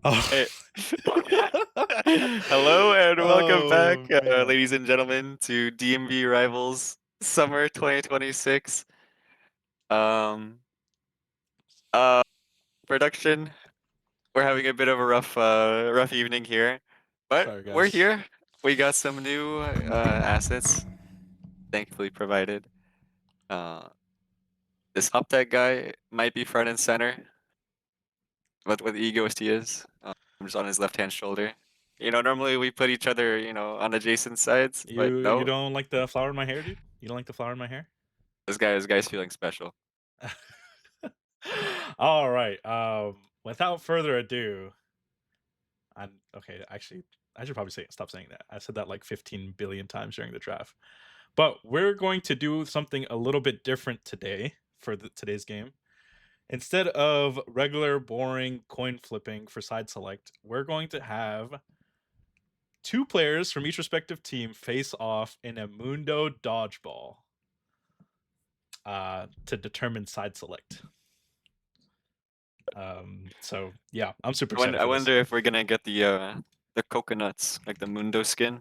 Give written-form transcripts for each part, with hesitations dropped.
Oh. Hey. Hello and welcome back, Oh, man. ladies and gentlemen, to DMV Rivals Summer 2026. Um, uh, Production. We're having a bit of a rough evening here, but Sorry, we're guys. here. We got some new assets, thankfully provided. Uh, this Hoptech guy might be front and center, but what egoist he is. I'm just on his left-hand shoulder. Normally we put each other, on adjacent sides, but You no, don't like the flower in my hair, dude? You don't like the flower in my hair? this guy's feeling special. All right. Without further ado, I'm okay. Actually, I should probably stop saying that. I said that like 15 billion times during the draft. But we're going to do something a little bit different today for today's game. Instead of regular boring coin flipping for side select, we're going to have two players from each respective team face off in a Mundo dodgeball to determine side select. So yeah, I'm super excited I for this. wonder if we're gonna get the coconuts, like the Mundo skin,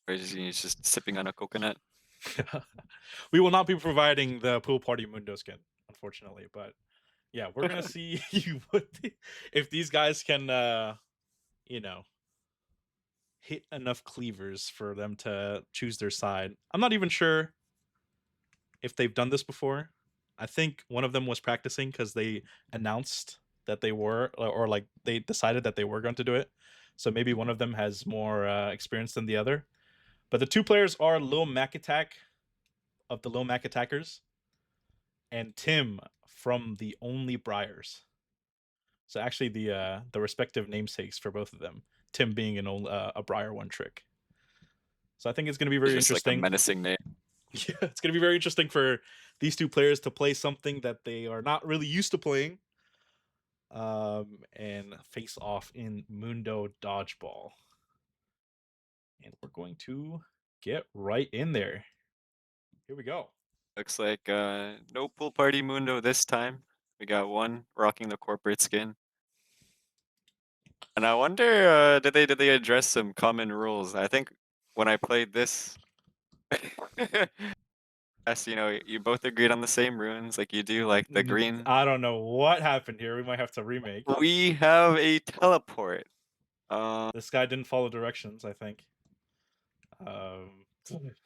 or is he just sipping on a coconut? We will not be providing the pool party Mundo skin, unfortunately, but yeah, we're gonna see if these guys can, you know, hit enough cleavers for them to choose their side. I'm not even sure if they've done this before. I think one of them was practicing because they announced that they were, or like they decided that they were going to do it. So maybe one of them has more experience than the other. But the two players are Lil Mac Attack of the Lil Mac Attackers and Tim from the Only Briars. So actually, the respective namesakes for both of them. Tim being a Briar one trick. So I think it's going to be It's very just like a interesting. menacing name. Yeah, it's going to be very interesting for these two players to play something that they are not really used to playing, and face off in Mundo Dodgeball. And we're going to get right in there. Here we go. Looks like no pool party Mundo this time. We got one rocking the corporate skin. And I wonder, did they address some common rules? I think when I played this, yes, you both agreed on the same runes, like you do, like the green. I don't know what happened here. We might have to remake. We have a teleport. This guy didn't follow directions, I think. Um,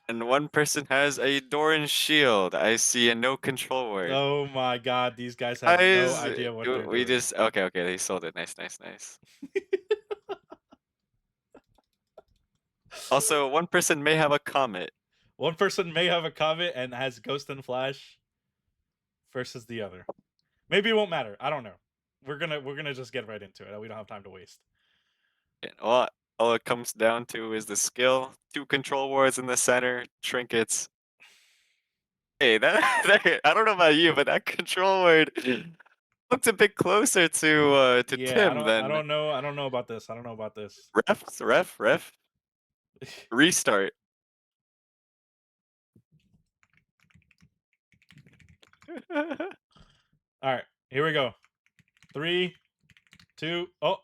And one person has a Doran shield. I see a no control word. oh my god, these guys have no Guys, idea what they're we doing. just okay. They sold it. Nice, nice, nice. Also, one person may have a comet. One person may have a comet and has Ghost and Flash versus the other. Maybe it won't matter. I don't know. We're gonna just get right into it. We don't have time to waste. And all it comes down to is the skill. Two control wards in the center, trinkets. Hey, I don't know about you, but that control word looks a bit closer to Yeah, Tim than I don't know about this. I don't know about this. ref. Restart. All right, here we go. 3, 2. Oh,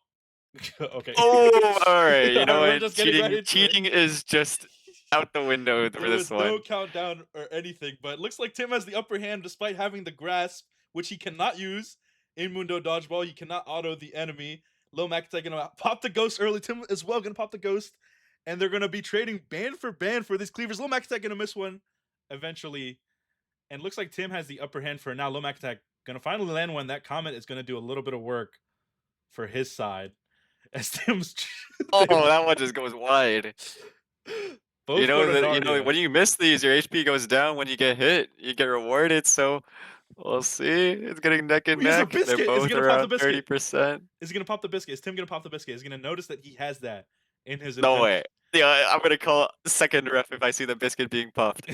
okay. Oh, all right. You know We're what? just getting right into it. Cheating is just out the window for There this was no one. countdown or anything, but it looks like Tim has the upper hand despite having the grasp, which he cannot use in Mundo Dodgeball. You cannot auto the enemy. Lil Mac gonna pop the ghost early. Tim as well gonna pop the ghost, and they're gonna be trading band for these cleavers. Lil Mac gonna miss one eventually, and looks like Tim has the upper hand for now. Lil Mac gonna finally land one. That comment is gonna do a little bit of work for his side as Tim's Oh, that one just goes wide. both go to Narnia. When you miss these, your HP goes down. When you get hit, you get rewarded. So we'll see. It's getting neck Oh, and he has a neck. They're biscuit. Is he both gonna pop the around biscuit? 30%. Is he gonna pop the biscuit? Is Tim gonna pop the biscuit? Is he gonna notice that he has that in his No inventory? way. Yeah, I'm gonna call second ref if I see the biscuit being popped.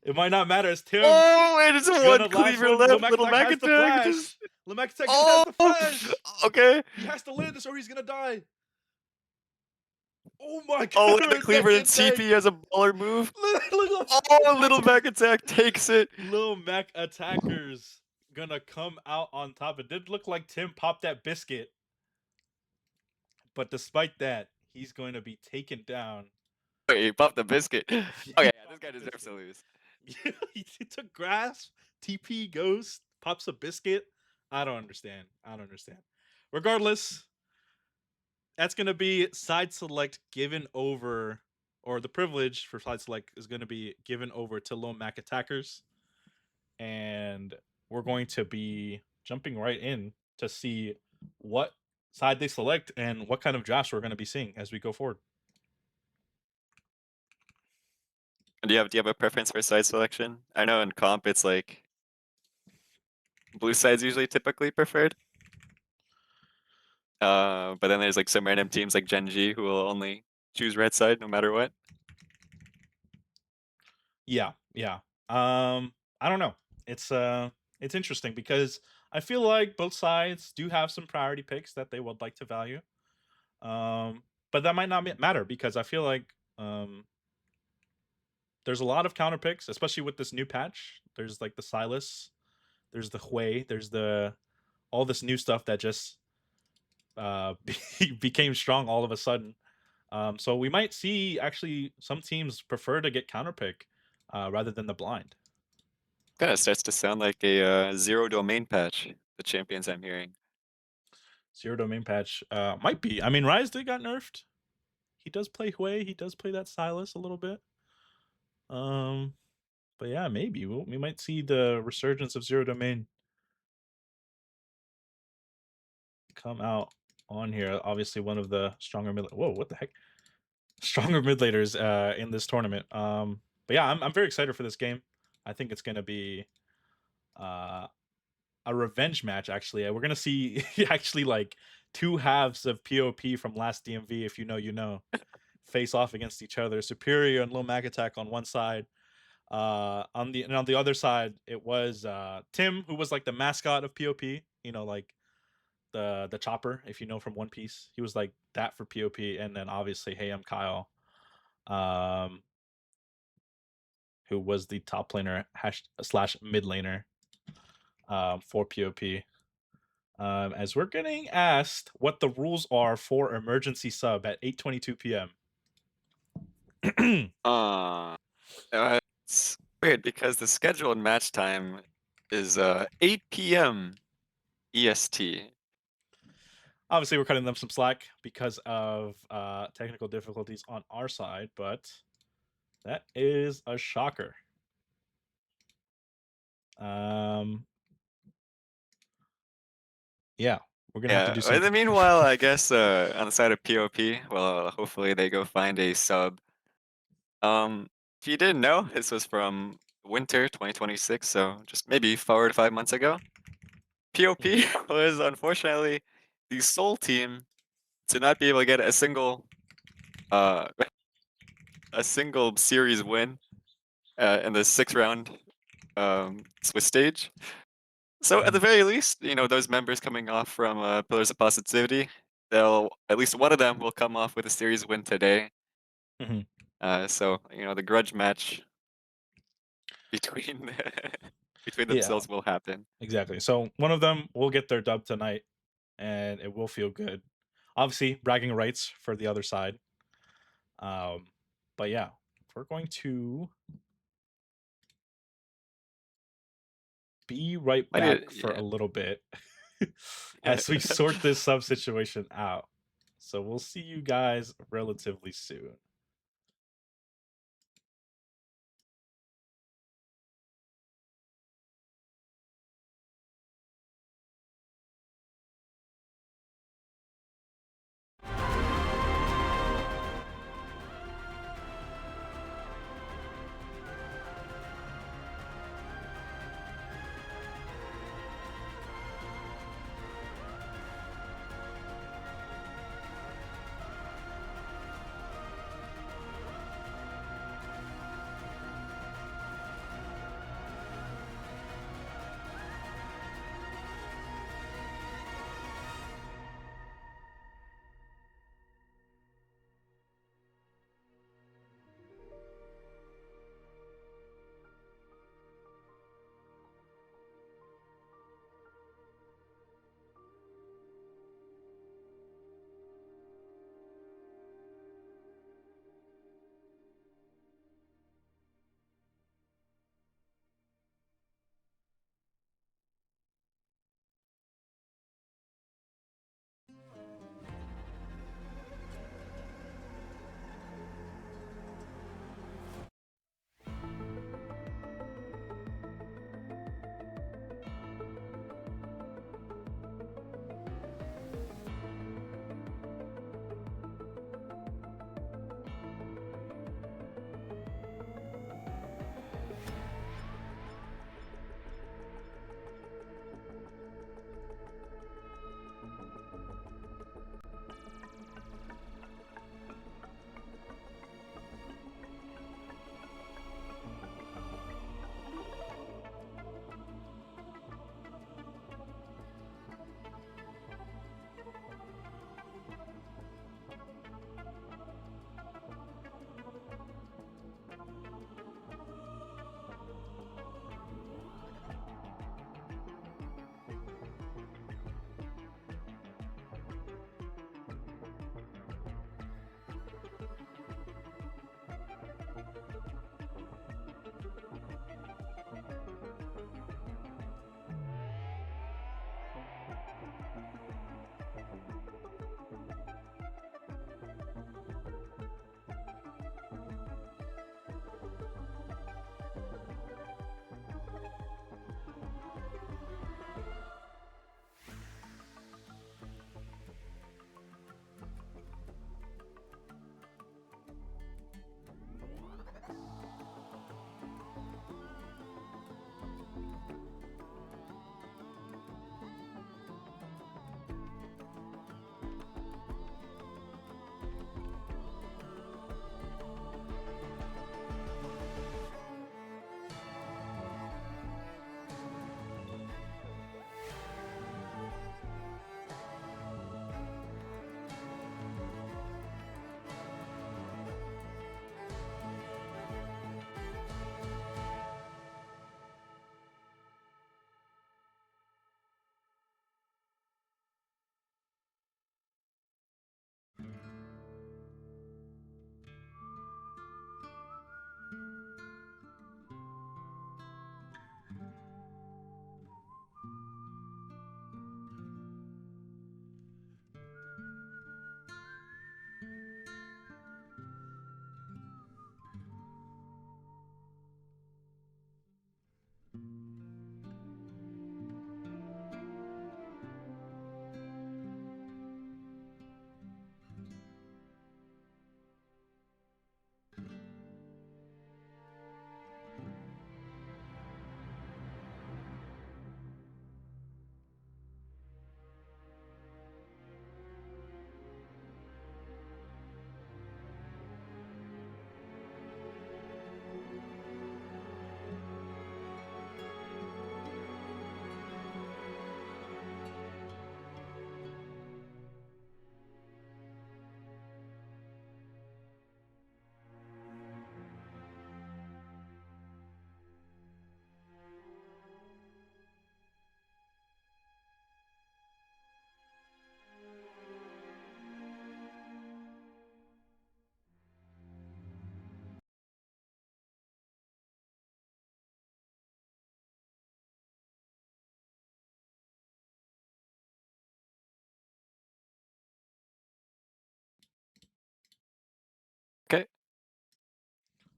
It might not matter as Tim Oh, and it's one gonna last cleaver one. left. Lomac Little attack Mac has the attack. Just flash. Lomac attack has oh, the flash. okay. He has to land this or he's gonna die. Oh my Oh, god, and the neck cleaver and and neck. TP has a baller move. Look, Oh, Little Mac attack takes it. Lil Mac attackers gonna come out on top. It did look like Tim popped that biscuit, but despite that, he's going to be taken down. Wait, he popped the biscuit. Okay, He yeah, this popped guy the deserves to biscuit. lose. He took grass, TP goes, pops a biscuit. I don't understand. I don't understand. Regardless, that's going to be side select given over, or the privilege for side select is going to be given over to low Mac attackers. And we're going to be jumping right in to see what side they select and what kind of drafts we're going to be seeing as we go forward. Do you have a preference for side selection? I know in comp it's like blue side's usually typically preferred. But then there's like some random teams like Gen G who will only choose red side no matter what. Yeah, yeah. I don't know. It's interesting because I feel like both sides do have some priority picks that they would like to value. But that might not matter because I feel like there's a lot of counter picks, especially with this new patch. There's like the Silas, there's the Hui, there's the all this new stuff that just became strong all of a sudden. So we might see actually some teams prefer to get counter pick rather than the blind. Kind of starts to sound like a zero domain patch. The champions I'm hearing. Zero domain patch might be. I mean, Rise did got nerfed. He does play Hui. He does play that Silas a little bit. But yeah, maybe we might see the resurgence of zero domain come out on here. Obviously, one of the stronger mid. Whoa, what the heck? Stronger mid laners in this tournament. But yeah, I'm very excited for this game. I think it's gonna be a revenge match. Actually, we're gonna see actually like two halves of POP from last DMV. If you know, you know, face off against each other. Superior and low mag attack on one side. On the other side, it was Tim, who was like the mascot of POP. You know, like the chopper, if you know from One Piece. He was like that for POP, and then obviously Hey, I'm Kyle, um, who was the top laner slash mid laner for POP. As we're getting asked what the rules are for emergency sub at 8:22 p.m. It's weird because the scheduled match time is 8 p.m. EST. Obviously, we're cutting them some slack because of technical difficulties on our side, but that is a shocker. Yeah, we're gonna have to do In the something. meanwhile, I guess on the side of POP, well, hopefully they go find a sub. If you didn't know, this was from winter 2026, so just maybe 4 to 5 months ago. POP was unfortunately the sole team to not be able to get a single series win in the 6th round Swiss stage. So at the very least, you know, those members coming off from Pillars of Positivity, they'll at least one of them will come off with a series win today. Mhm. So you know the grudge match between between Yeah, themselves will happen. exactly. So one of them will get their dub tonight, and it will feel good. Obviously, bragging rights for the other side. But yeah, we're going to be right I did, back for yeah. a little bit as we sort this sub situation out. So we'll see you guys relatively soon.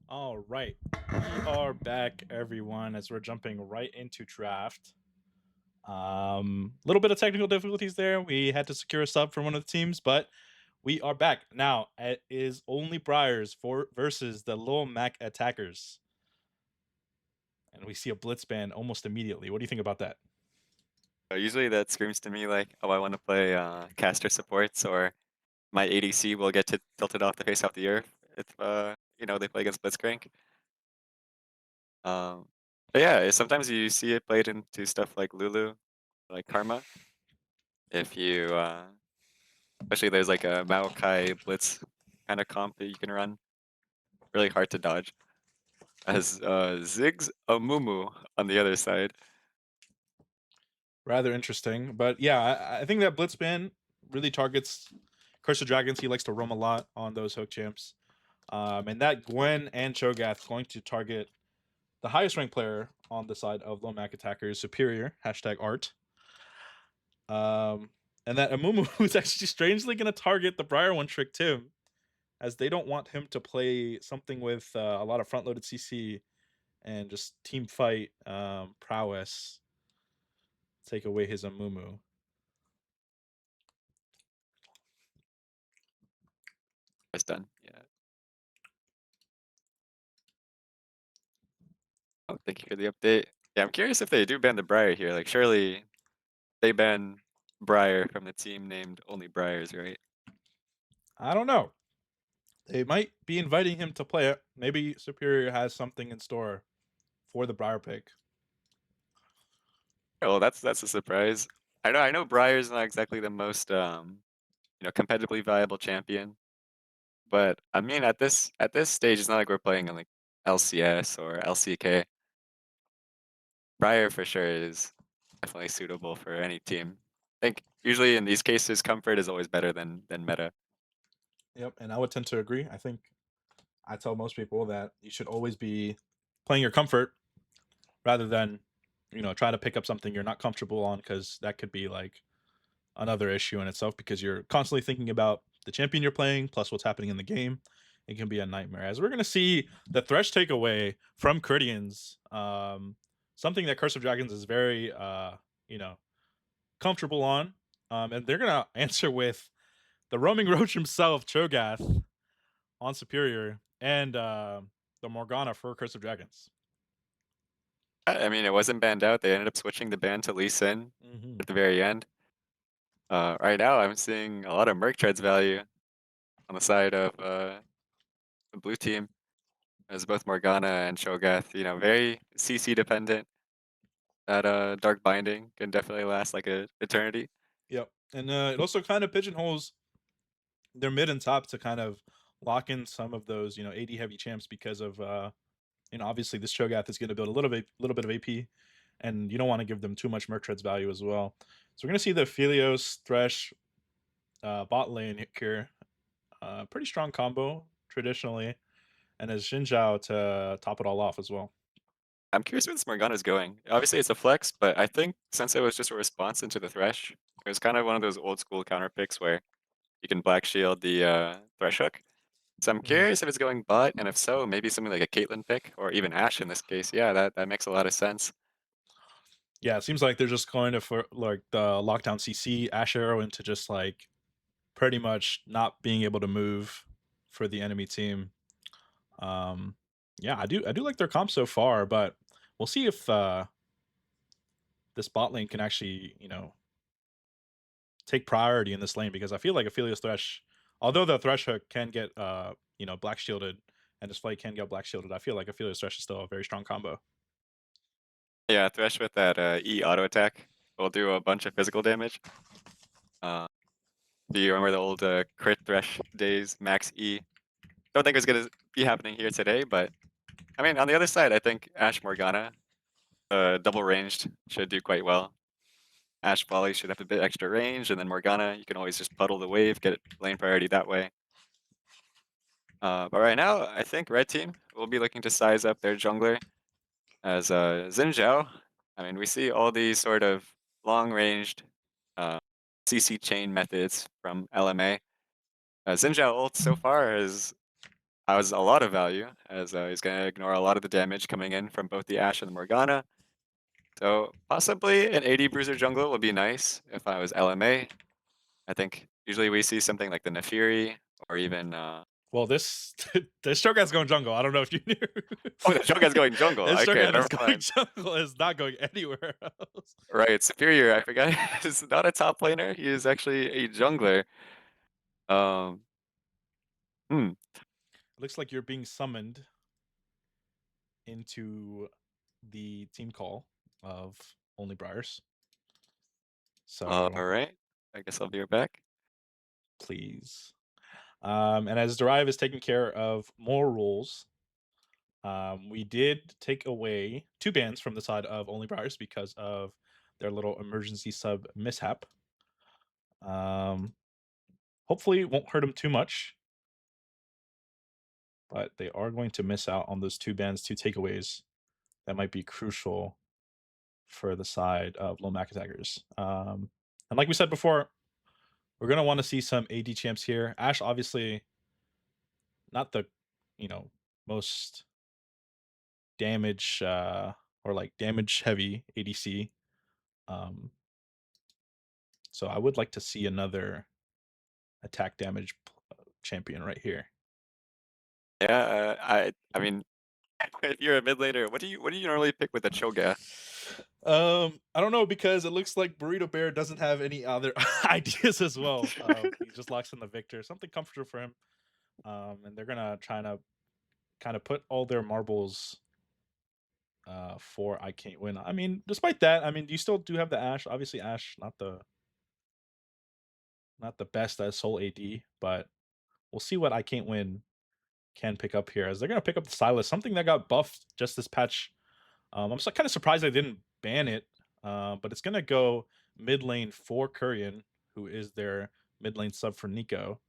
All right. We are back, everyone, as we're jumping right into draft. Little bit of technical difficulties there. We had to secure a sub for one of the teams, but we are back. Now, it is only Briars for versus the Lil Mac attackers. And we see a blitz ban almost immediately. What do you think about that? Usually that screams to me like, oh, I want to play caster supports, or my ADC will get tilted off the face of the earth if they play against Blitzcrank. Um, but yeah, sometimes you see it played into stuff like Lulu, like Karma. If you especially there's like a Maokai Blitz kind of comp that you can run. Really hard to dodge. As Ziggs Amumu on the other side. Rather interesting. But yeah, I think that blitz ban really targets Curse of Dragons. He likes to roam a lot on those hook champs. And that Gwen and Cho'Gath going to target the highest ranked player on the side of low Mac attackers, Superior, hashtag art. And that Amumu is actually strangely going to target the Briar one trick too, as they don't want him to play something with a lot of front loaded CC and just team fight prowess. Take away his Amumu. It's done. Yeah. Oh, thank you for the update. Yeah, I'm curious if they do ban the Briar here. Like, surely they ban Briar from the team named only Briars, right? I don't know. They might be inviting him to play it. Maybe Superior has something in store for the Briar pick. Oh, that's a surprise. I know Briar's not exactly the most competitively viable champion, but I mean at this stage it's not like we're playing in like LCS or LCK. Briar for sure is definitely suitable for any team. I think usually in these cases comfort is always better than meta. Yep, and I would tend to agree. I think I tell most people that you should always be playing your comfort rather than, try to pick up something you're not comfortable on, because that could be like another issue in itself because you're constantly thinking about the champion you're playing plus what's happening in the game. It can be a nightmare. As we're going to see the Thresh takeaway from Cridians, something that Curse of Dragons is very, you know, comfortable on. And they're going to answer with the roaming roach himself, Cho'Gath, on Superior, and the Morgana for Curse of Dragons. I mean, it wasn't banned out. They ended up switching the ban to Lee Sin Mm-hmm. at the very end. Right now, I'm seeing a lot of Merc Treads value on the side of the blue team, as both Morgana and Cho'Gath, very CC dependent. That Dark Binding can definitely last like a eternity. Yep. And it also kind of pigeonholes their mid and top to kind of lock in some of those, AD heavy champs because of obviously this Cho'Gath is going to build a little bit of AP, and you don't want to give them too much Merc Treads value as well. So we're going to see the Philios Thresh bot lane here. Pretty strong combo traditionally, and as Xinjiao to top it all off as well. I'm curious where this Morgana's going. Obviously, it's a flex, but I think since it was just a response into the Thresh, it was kind of one of those old school counter picks where you can Black Shield the Thresh hook. So I'm Mhm. curious if it's going bot, and if so, maybe something like a Caitlyn pick, or even Ashe in this case. Yeah, that makes a lot of sense. Yeah, it seems like they're just going to for like the lockdown CC Ash Arrow into just like pretty much not being able to move for the enemy team. Um, yeah, I do like their comp so far, but we'll see if this bot lane can actually take priority in this lane, because I feel like Aphelios Thresh, although the Thresh hook can get black shielded and this fight can get black shielded, I feel like Aphelios Thresh is still a very strong combo. Yeah, Thresh with that E auto attack will do a bunch of physical damage. Do you remember the old crit Thresh days, max E? Don't think it's gonna be happening here today, but I mean, on the other side, I think Ashe Morgana, double ranged, should do quite well. Ashe Volley should have a bit extra range, and then Morgana, you can always just puddle the wave, get lane priority that way. But right now, I think red team will be looking to size up their jungler as Xin Zhao. I mean, we see all these sort of long-ranged CC chain methods from LMA. Xin Zhao ult so far has has a lot of value, as he's going to ignore a lot of the damage coming in from both the Ashe and the Morgana. So possibly an 80 Bruiser jungler would be nice if I was LMA. I think usually we see something like the Nefiri or even Well, this this Shogun's going jungle. I don't know if you knew. oh, the Shogun's going jungle. This Okay, Shogun is never going mind. jungle. Is not going anywhere else. Right, Superior, I forgot. He's not a top laner. He is actually a jungler. Um, hmm. Looks like you're being summoned into the team call of Only Briars. All So right. I guess I'll be right back. please. And as Derive is taking care of more rules, we did take away 2 bans from the side of Only Briars because of their little emergency sub mishap. Hopefully it won't hurt them too much, but they are going to miss out on those 2 bans, 2 takeaways that might be crucial for the side of low Mac attackers. And like we said before, we're gonna want to see some AD champs here. Ashe, obviously, not the most damage or like damage heavy ADC. Um, so I would like to see another attack damage champion right here. Yeah, I mean, if you're a mid laner, what do you normally pick with a Cho'Gath? I don't know because it looks like Burrito Bear doesn't have any other ideas as well. He just locks in the Victor, something comfortable for him. And they're gonna try to kind of put all their marbles for I can't win. I mean, despite that, I mean, you still do have the Ashe. Obviously, Ashe not the best as sole AD, but we'll see what I can't win can pick up here as they're gonna pick up the Silas, something that got buffed just this patch. I'm kind of surprised they didn't ban it, but it's gonna go mid lane for Kurian, who is their mid lane sub for Nico.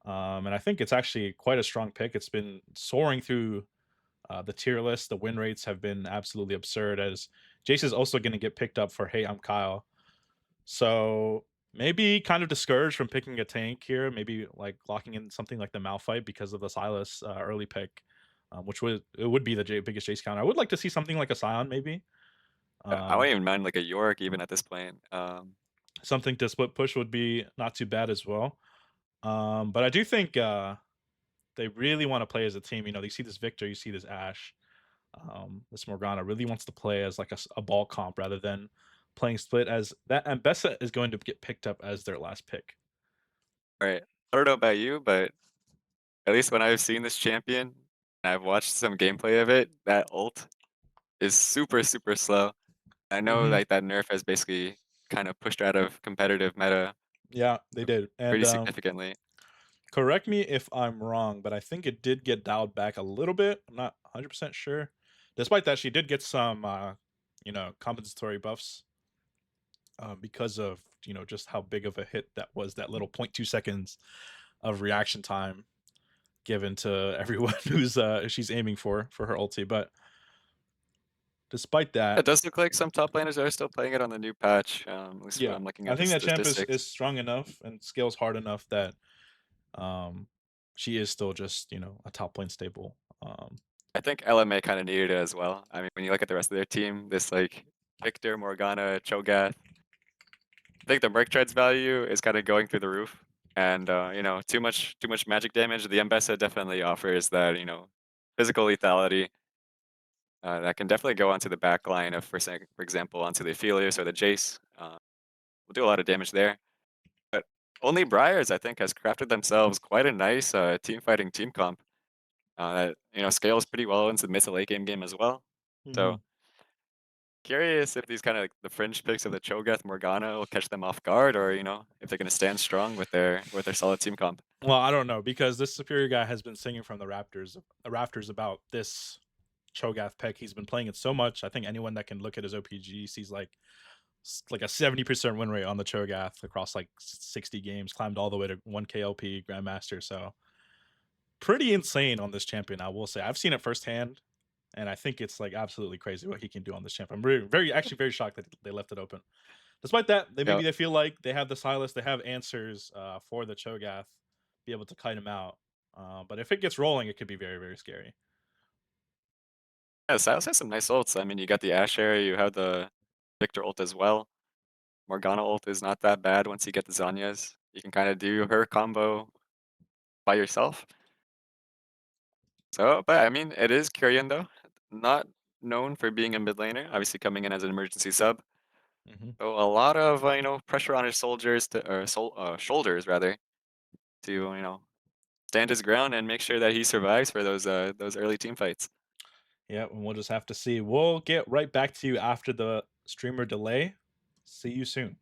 And I think it's actually quite a strong pick. It's been soaring through the tier list. The win rates have been absolutely absurd. As Jace is also going to get picked up for Hey, I'm Kyle. So maybe kind of discouraged from picking a tank here. Maybe like locking in something like the Malphite because of the Silas early pick, which would be the biggest Jace counter. I would like to see something like a Scion, maybe I um, wouldn't even mind like a Yorick even at this point. something to split push would be not too bad as well. But I do think they really want to play as a team. You see this Victor, you see this Ashe. This Morgana really wants to play as like a ball comp rather than playing split as that. And Bessa is going to get picked up as their last pick. Right. I don't know about you, but at least when I've seen this champion and I've watched some gameplay of it, that ult is super, super slow. I know Hmm. like that nerf has basically kind of pushed out of competitive meta Yeah, they did. And pretty significantly. correct me if I'm wrong, but I think it did get dialed back a little bit. I'm not 100% sure. Despite that, she did get some, compensatory buffs because of just how big of a hit that was. That little 0.2 seconds of reaction time given to everyone who's she's aiming for her ulti. But despite It that, does look like some top laners are still playing it on the new patch, at least when yeah, I'm looking I at the think that champ is statistics. is strong enough and scales hard enough that she is still just a top lane staple. I think LMA kind of needed it as well. I mean, when you look at the rest of their team, this like Victor, Morgana, Cho'Gath, I think the Merc Tread's value is kind of going through the roof. And too much magic damage. The Mbessa definitely offers that, physical lethality that can definitely go onto the back line of, for example, onto the Aphelios or the Jace. Will do a lot of damage there. But only Briars, I think, has crafted themselves quite a nice team fighting team comp that scales pretty well into the mid to late game as well. Mhm. So curious if these kind of like the fringe picks of the Cho'Gath Morgana will catch them off guard, or if they're going to stand strong with their solid team comp. Well, I don't know because this superior guy has been singing from the rafters about this Cho'Gath pick. He's been playing it so much. I think anyone that can look at his OPG sees like a 70% win rate on the Cho'Gath across like 60 games, climbed all the way to 1K LP Grandmaster. So pretty insane on this champion, I will say. I've seen it firsthand, and I think it's like absolutely crazy what he can do on this champ. I'm actually very shocked that they left it open. Despite that, Yeah, they feel like they have the Silas, they have answers for the Cho'Gath, be able to kite him out. But if it gets rolling, it could be very, very scary. Yeah, Silas has some nice ults. I mean, you got the Ashe area, you have the Victor ult as well. Morgana ult is not that bad once you get the Zanyas. You can kind of do her combo by yourself. So, but I mean, it is Kyrian though, not known for being a mid laner, obviously coming in as an emergency sub. Hmm. So a lot of pressure on his soldiers or shoulders rather to stand his ground and make sure that he survives for those early team fights. Yeah, and we'll just have to see. We'll get right back to you after the streamer delay. See you soon.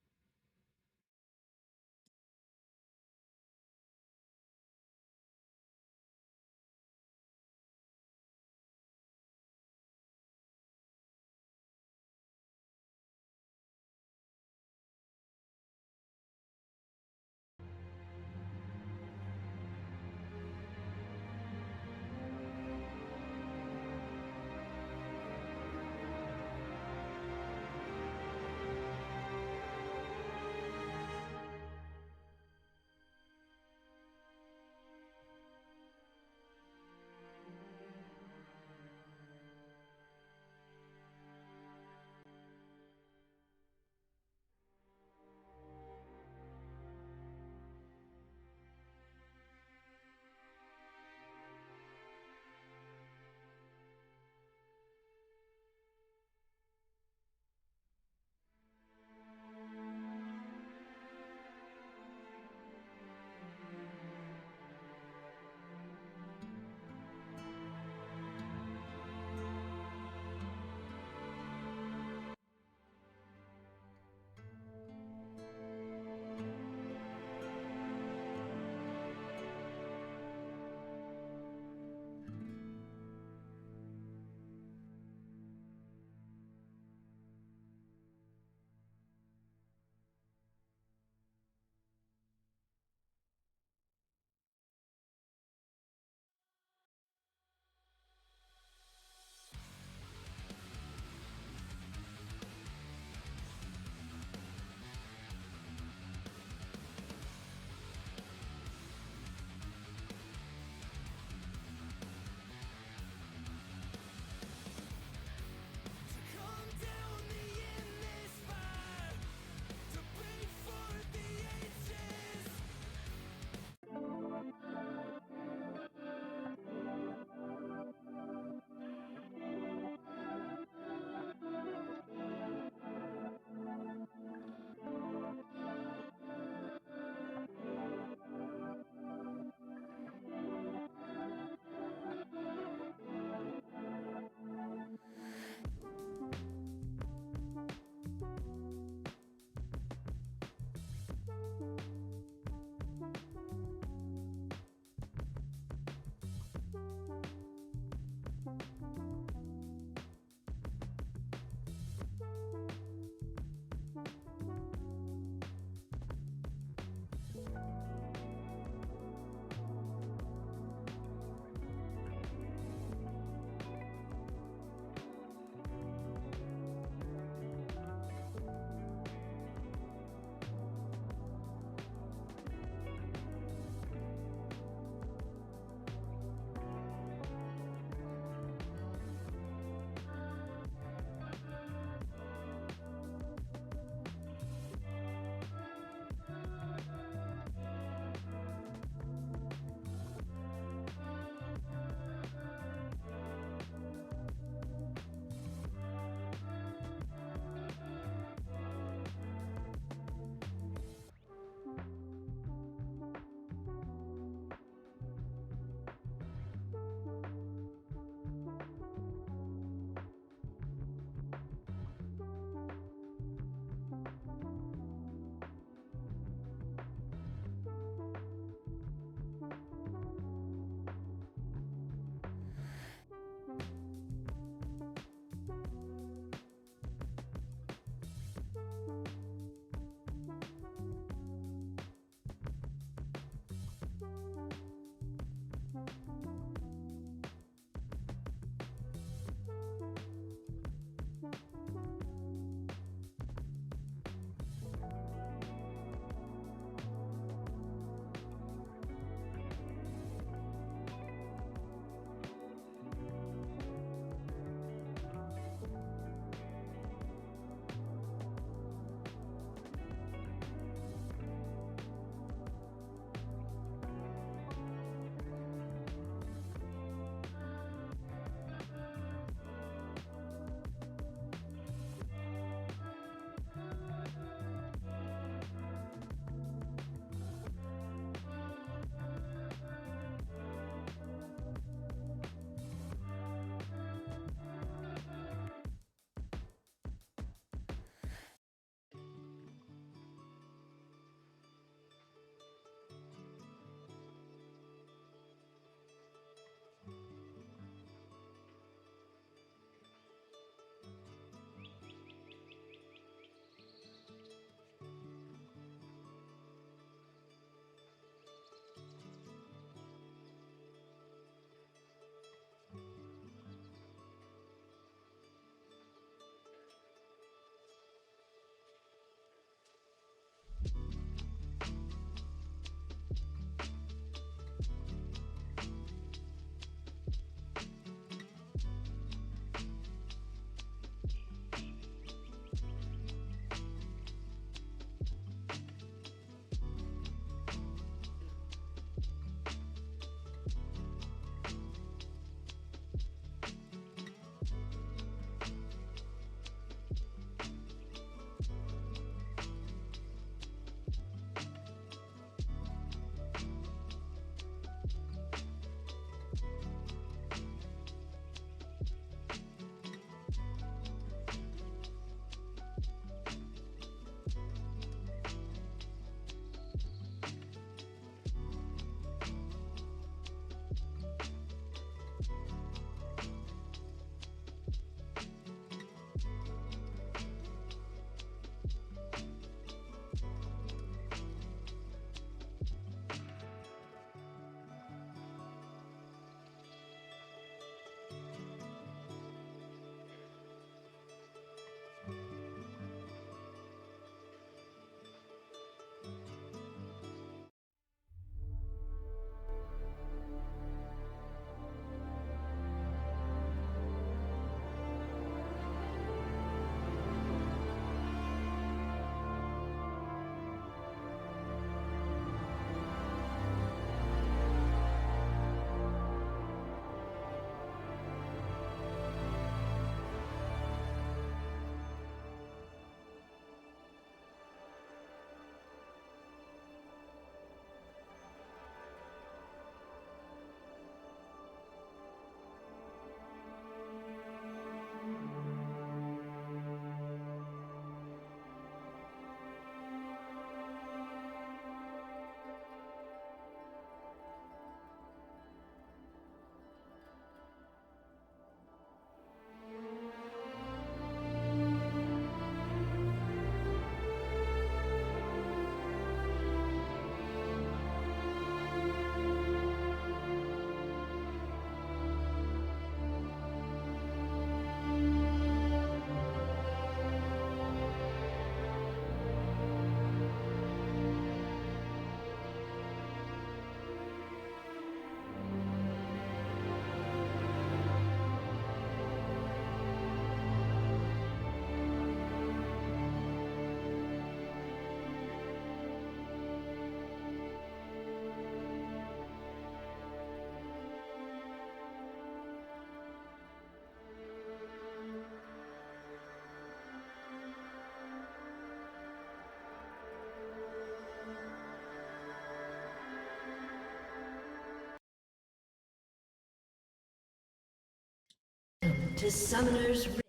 to Summoner's Rift.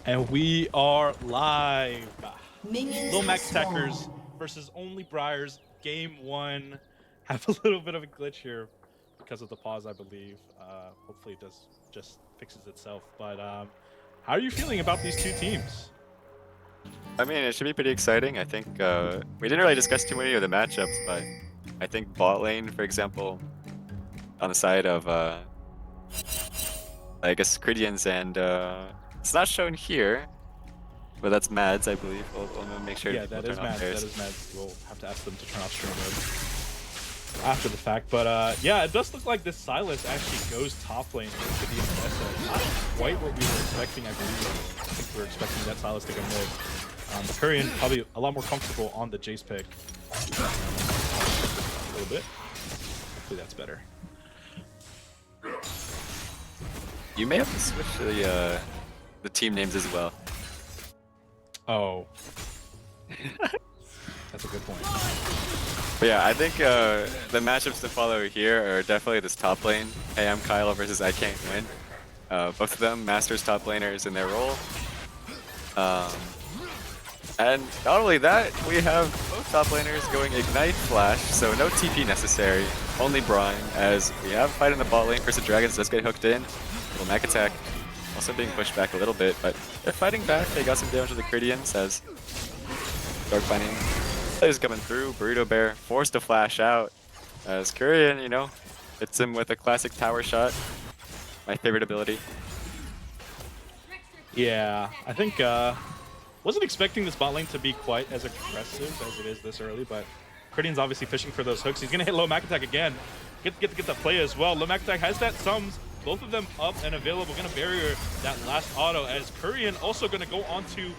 And we are live. Minions Lil have Max Attackers spawned. versus Only Briars, game 1. Have a little bit of a glitch here because of the pause, I believe. Hopefully it just fixes itself. But how are you feeling about these two teams? I mean, it should be pretty exciting. I think we didn't really discuss too many of the matchups, but I think bot lane, for example, on the side of I guess Cridians and it's not shown here, but that's Mads, I believe. We'll make sure Yeah, people that is turn off Mads. theirs. That is Mads. We'll have to ask them to turn off stream mode after the fact. But yeah, it does look like this Silas actually goes top lane into the Nessa. Not quite what we were expecting, I believe. I think we were expecting that Silas to go mid. Kurian probably a lot more comfortable on the Jace pick. A little bit. Hopefully that's better. You may have to switch the team names as well. Oh. That's a good point. But yeah, I think the matchups to follow here are definitely this top lane. Hey, I'm Kyle versus I Can't Win. Both of them masters top laners in their role. And not only that, we have both top laners going Ignite Flash, so no TP necessary, only Brine, as we have a fight in the bot lane. Curse of Dragons does get hooked in. Little Mech Attack also being pushed back a little bit, but they're fighting back. They got some damage to the Cridians as Dark Binding is coming through. Burrito Bear forced to flash out as Kurian, you know, hits him with a classic tower shot. My favorite ability. Yeah, I think wasn't expecting this bot lane to be quite as aggressive as it is this early, but Cridian's obviously fishing for those hooks. He's gonna hit low Mac Attack again. Get the play as well. Low Mac Attack has that sums, both of them up and available. Gonna barrier that last auto as Kurian also gonna go onto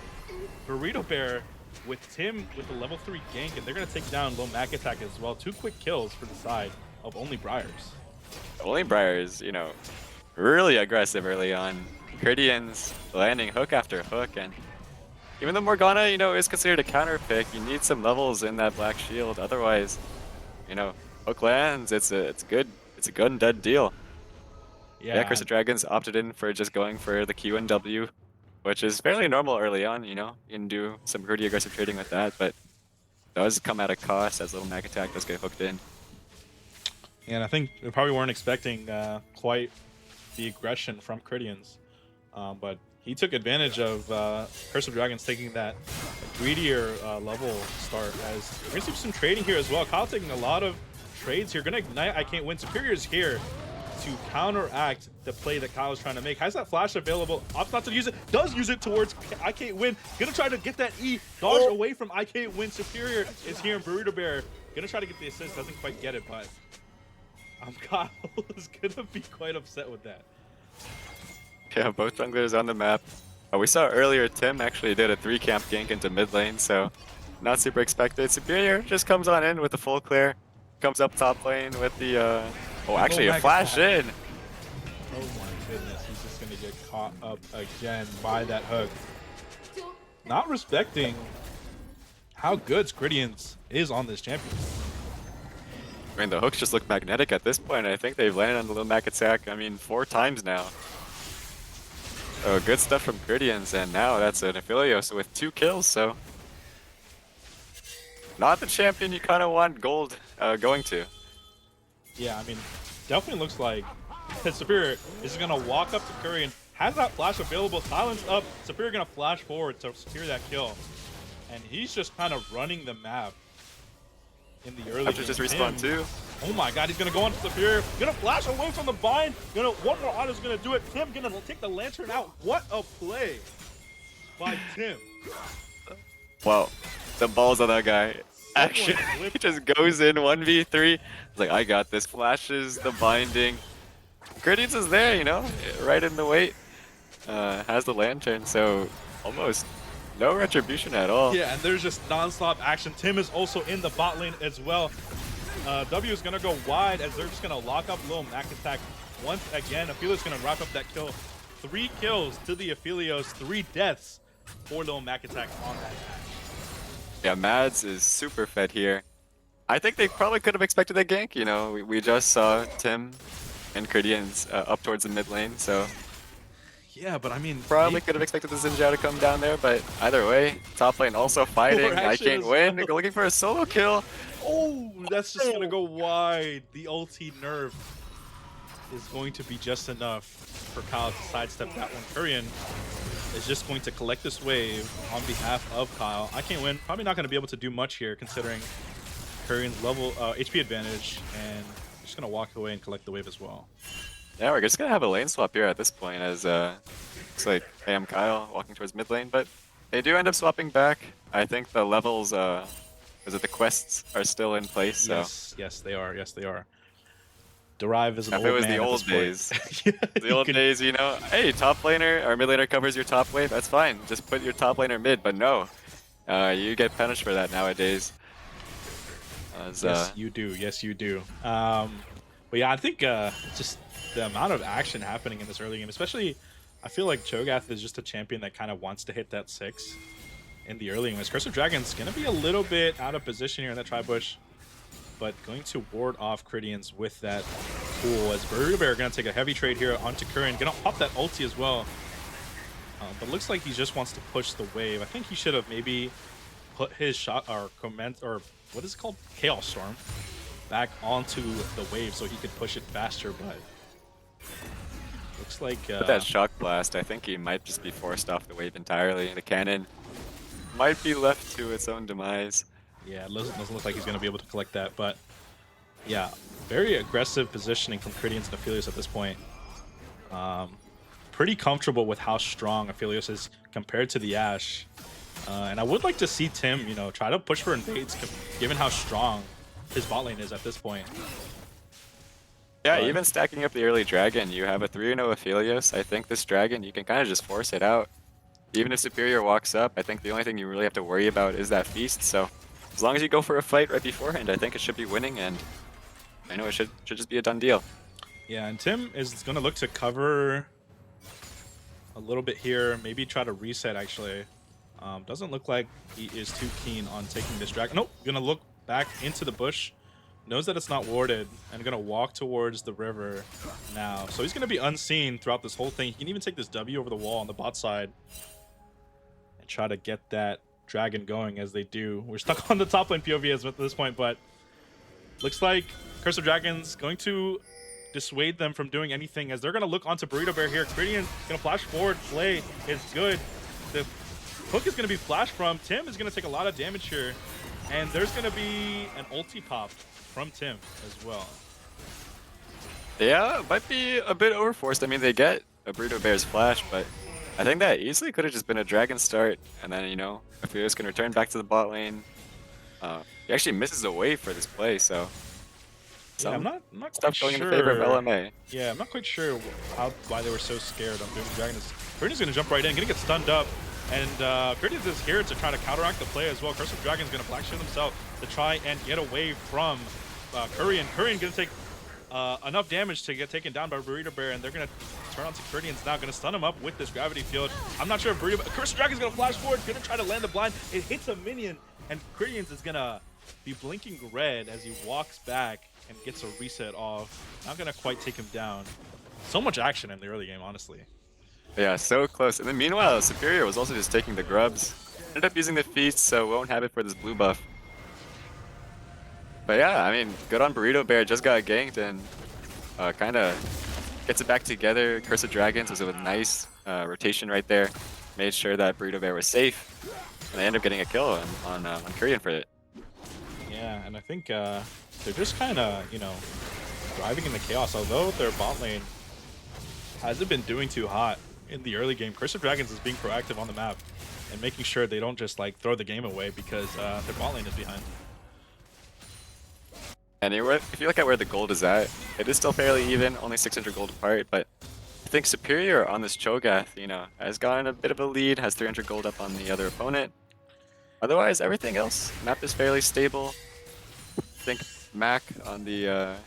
Burrito Bear with Tim with the level 3 gank, and they're gonna take down low Mac Attack as well. 2 quick kills for the side of Only Briars. Only Briars, you know, really aggressive early on. Cridians landing hook after hook, and even though Morgana, you know, is considered a counter pick, you need some levels in that black shield. Otherwise, you know, hook lands, it's a good and dead deal. Yeah, Curse of Dragons opted in for just going for the Q and W, which is fairly normal early on, you know. You can do some pretty aggressive trading with that, but does come at a cost as little Mag Attack does get hooked in. And I think we probably weren't expecting quite the aggression from Cridians, but he took advantage of Curse of Dragons taking that greedier level start, as we're going to see some trading here as well. Kyle taking a lot of trades here. Going to Ignite I Can't Win. Superior's here to counteract the play that Kyle is trying to make. Has that flash available. Opts not to use it. Does use it towards I Can't Win. Going to try to get that E. Dodge away from I Can't Win. Superior is here in Burrito Bear. Going to try to get the assist. Doesn't quite get it, but Kyle is going to be quite upset with that. Yeah, both junglers on the map. We saw earlier Tim actually did a 3-camp gank into mid lane, so not super expected. Superior just comes on in with the full clear. Comes up top lane with the, oh, actually a flash in. Oh my goodness, he's just going to get caught up again by that hook. Not respecting how good Cridians is on this champion. I mean, the hooks just look magnetic at this point. I think they've landed on the little Mac Attack, I mean, 4 times now. Oh, good stuff from Cridians, and now that's an Aphelios with 2 kills, so not the champion you kind of want gold going to. Yeah, I mean, definitely looks like Superior is going to walk up to Kurian, has that flash available, silence up, Superior going to flash forward to secure that kill. And he's just kind of running the map in the early After just respawn too. Oh my god, he's gonna go on to Superior, gonna flash away from the bind, one more auto's gonna do it. Tim gonna take the lantern out. What a play by Tim. Wow, the balls on that guy. Actually, he just goes in 1v3. He's like, I got this. Flashes the binding. Cridians is there, you know, right in the weight. Has the lantern, so almost no retribution at all. Yeah, and there's just non-stop action. Tim is also in the bot lane as well. W is gonna go wide as they're just gonna lock up Lil Mac Attack once again. Aphelios gonna wrap up that kill. 3 kills to the Aphelios, 3 deaths for Lil Mac Attack on that match. Yeah, Mads is super fed here. I think they probably could have expected a gank. You know, we just saw Tim and Critians up towards the mid lane, so Yeah, but I mean, probably could have expected the Zinjao to come down there. But either way, top lane also fighting. I action can't as win. well. Looking for a solo kill. Oh, that's just gonna go wide. The ulti nerf is going to be just enough for Kyle to sidestep that one. Kurian is just going to collect this wave on behalf of Kyle. I can't win. Probably not going to be able to do much here considering Kurian's level HP advantage, and just going to walk away and collect the wave as well. Yeah, we're just gonna have a lane swap here at this point as looks like I am Kyle walking towards mid lane, but they do end up swapping back. I think the levels, is it the quests are still in place, so. Yes, they are. Yes, they are. Derive is an If old it was man the at old this point. days, Yeah, the you old can- days, you know, hey, top laner or mid laner covers your top wave, that's fine. Just put your top laner mid, but no, you get punished for that nowadays. As, Yes, you do. Yes, you do. But yeah, I think just the amount of action happening in this early game, especially, I feel like Cho'Gath is just a champion that kind of wants to hit that 6 in the early game. Curse of Dragon's going to be a little bit out of position here in that tri-bush, but going to ward off Cridians with that pool as Burrito Bear going to take a heavy trade here onto Kurian. Going to pop that ulti as well. But looks like he just wants to push the wave. I think he should have maybe put his shot or what is it called? Chaos Storm back onto the wave so he could push it faster, but looks like with that shock blast, I think he might just be forced off the wave entirely. The cannon might be left to its own demise. yeah, it doesn't look like he's going to be able to collect that, but yeah, very aggressive positioning from Cridians and Aphelios at this point. Pretty comfortable with how strong Aphelios is compared to the Ashe. And I would like to see Tim, you know, try to push for invades given how strong his bot lane is at this point. Yeah, But- even stacking up the early dragon, you have a 3-0 Aphelios. I think this dragon, you can kind of just force it out. Even if Superior walks up, I think the only thing you really have to worry about is that feast. So as long as you go for a fight right beforehand, I think it should be winning, and I know it should just be a done deal. Yeah, and Tim is going to look to cover a little bit here, maybe try to reset actually. Doesn't look like he is too keen on taking this dragon. Nope, gonna look back into the bush. Knows that it's not warded and gonna walk towards the river now. So he's gonna be unseen throughout this whole thing. He can even take this W over the wall on the bot side and try to get that dragon going as they do. We're stuck on the top lane POV at this point, but looks like Curse of Dragons going to dissuade them from doing anything as they're gonna look onto Burrito Bear here. Critian gonna flash forward, play is good. The hook is going to be flashed from. Tim is going to take a lot of damage here. And there's going to be an ulti pop from Tim as well. Yeah, it might be a bit overforced. I mean, they get a Burrito Bear's flash, but I think that easily could have just been a dragon start, and then, you know, Aphelios can return back to the bot lane. He actually misses a wave for this play, so Yeah, I'm not quite stuff going sure. in favor of LMA. Yeah, I'm not quite sure why they were so scared of doing the dragon. Critian's going to jump right in, going to get stunned up. And Critian is here to try to counteract the play as well. Curse of Dragon's going to black shield himself to try and get away from Kurian. Kurian going to take enough damage to get taken down by Burrito Bear, and they're going to turn on to Critian's now, going to stun him up with this gravity field. I'm not sure if Curse of Dragon's going to flash forward, going to try to land the blind. It hits a minion, and Critian's is going to be blinking red as he walks back and gets a reset off. Not going to quite take him down. So much action in the early game, honestly. Yeah, so close. And then meanwhile, Superior was also just taking the grubs. Ended up using the feast, so won't have it for this blue buff. But yeah, I mean, good on Burrito Bear. Just got ganked and kind of gets it back together. Curse of Dragons was a nice rotation right there. Made sure that Burrito Bear was safe. And they end up getting a kill on Kurian for it. Yeah, and I think they're just kind of, you know, driving in the chaos. Although their bot lane hasn't been doing too hot in the early game, Curse of Dragons is being proactive on the map and making sure they don't just like throw the game away because their bot lane is behind. And if you look at where the gold is at, it is still fairly even, only 600 gold apart, but I think Superior on this Cho'Gath, you know, has gotten a bit of a lead, has 300 gold up on the other opponent. Otherwise, everything else, map is fairly stable. I think Mac on the,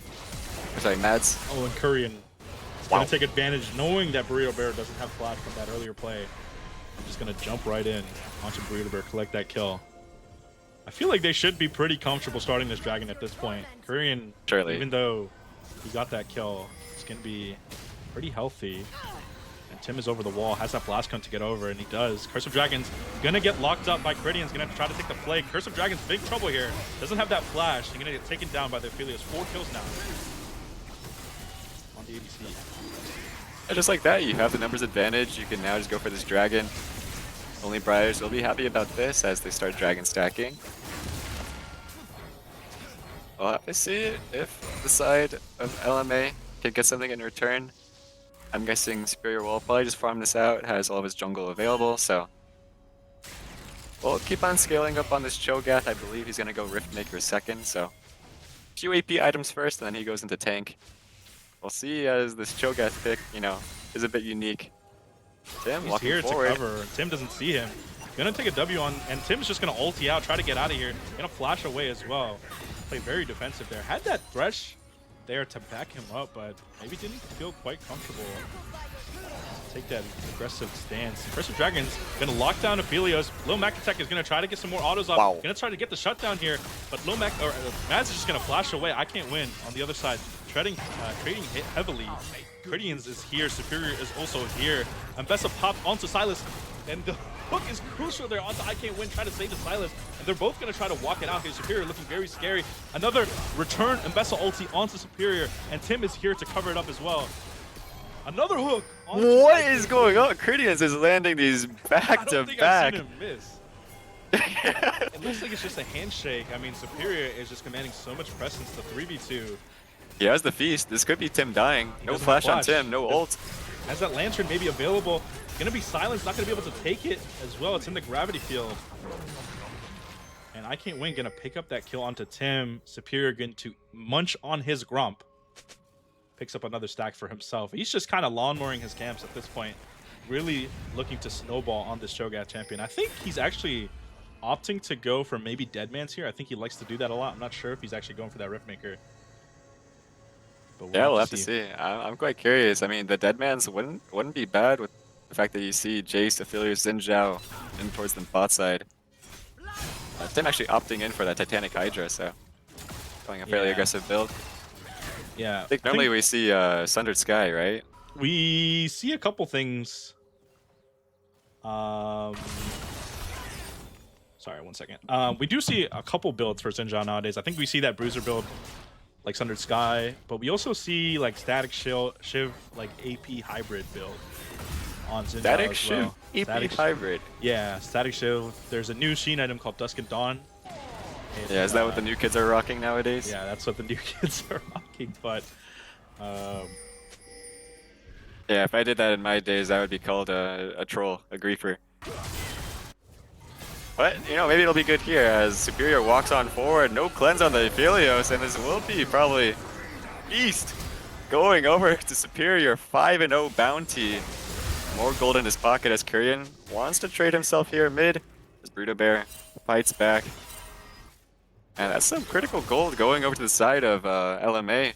sorry, Mads. Oh, and Kurian is going to take advantage, knowing that Burrito Bear doesn't have flash from that earlier play. I'm just going to jump right in onto Burrito Bear, collect that kill. I feel like they should be pretty comfortable starting this dragon at this point. Korean, Surely. even though he got that kill, it's going to be pretty healthy. And Tim is over the wall, has that blast cone to get over, and he does. Curse of Dragon's going to get locked up by Caridian's, going to have to try to take the play. Curse of Dragon's big trouble here. Doesn't have that flash. He's going to get taken down by the Aphelios. 4 kills now on the ADC. And just like that, you have the numbers advantage. You can now just go for this dragon. Only Briars will be happy about this as they start dragon stacking. We'll have to see if the side of LMA can get something in return. I'm guessing Superior will probably just farm this out, has all of his jungle available, so we'll keep on scaling up on this Cho'Gath. I believe he's gonna go Riftmaker second, so few AP items first, and then he goes into tank. We'll see as this Cho'Gath pick, you know, is a bit unique. Tim He's walking here forward. to cover. Tim doesn't see him. Gonna take a W on, and Tim's just gonna ulti out, try to get out of here. Gonna flash away as well. Play very defensive there. Had that Thresh there to back him up, but maybe didn't feel quite comfortable to take that aggressive stance. Curse of Dragon's gonna lock down Aphelios. Lil Mac Attack is gonna try to get some more autos off. Wow. Gonna try to get the shutdown here, but Lil Mac or Mads is just gonna flash away. I can't win on the other side. Trading hit heavily. Caridians is here. Superior is also here. And Bessa popped onto Silas, and the hook is crucial there onto I Can't Win, try to save the Silas. And they're both going to try to walk it out here. Superior looking very scary. Another return Mbessa ulti onto Superior, and Tim is here to cover it up as well. Another hook. What is going on? Caridians is landing these back I don't to think back. I've seen him miss. It looks like it's just a handshake. I mean, Superior is just commanding so much presence. The 3v2. He has the feast. This could be Tim dying. No doesn't flash have on flash. Tim, no ult. Has that lantern maybe available? Gonna be silenced, not gonna be able to take it as well. It's in the gravity field. And I Can't Win gonna pick up that kill onto Tim. Superior going to munch on his Grump. Picks up another stack for himself. He's just kind of lawnmowing his camps at this point. Really looking to snowball on this Cho'Gath champion. I think he's actually opting to go for maybe Deadman's here. I think he likes to do that a lot. I'm not sure if he's actually going for that Riftmaker. But Yeah, we'll have to see. I'm quite curious. I mean, the Deadmans wouldn't be bad with the fact that you see Jace, Aphelios, Xin Zhao in towards the bot side. Tim actually opting in for that Titanic Hydra, so going a fairly Yeah. aggressive build. Yeah. I think normally we see Sundered Sky, right? We see a couple things. Sorry, 1 second. We do see a couple builds for Xin nowadays. I think we see that Bruiser build, like Sundered Sky, but we also see like Static Shiv like AP hybrid build on Xin Static as Shiv, well. EP Static hybrid. Yeah, Static Shiv. There's a new Sheen item called Dusk and Dawn. Yeah, is that what the new kids are rocking nowadays? Yeah, that's what the new kids are rocking. But Yeah, if I did that in my days, that would be called a troll, a griefer. But, you know, maybe it'll be good here as Superior walks on forward. No cleanse on the Aphelios, and this will be probably Beast going over to Superior. 5-0 bounty. More gold in his pocket as Kurian wants to trade himself here mid. As Bruto Bear fights back. And that's some critical gold going over to the side of LMA.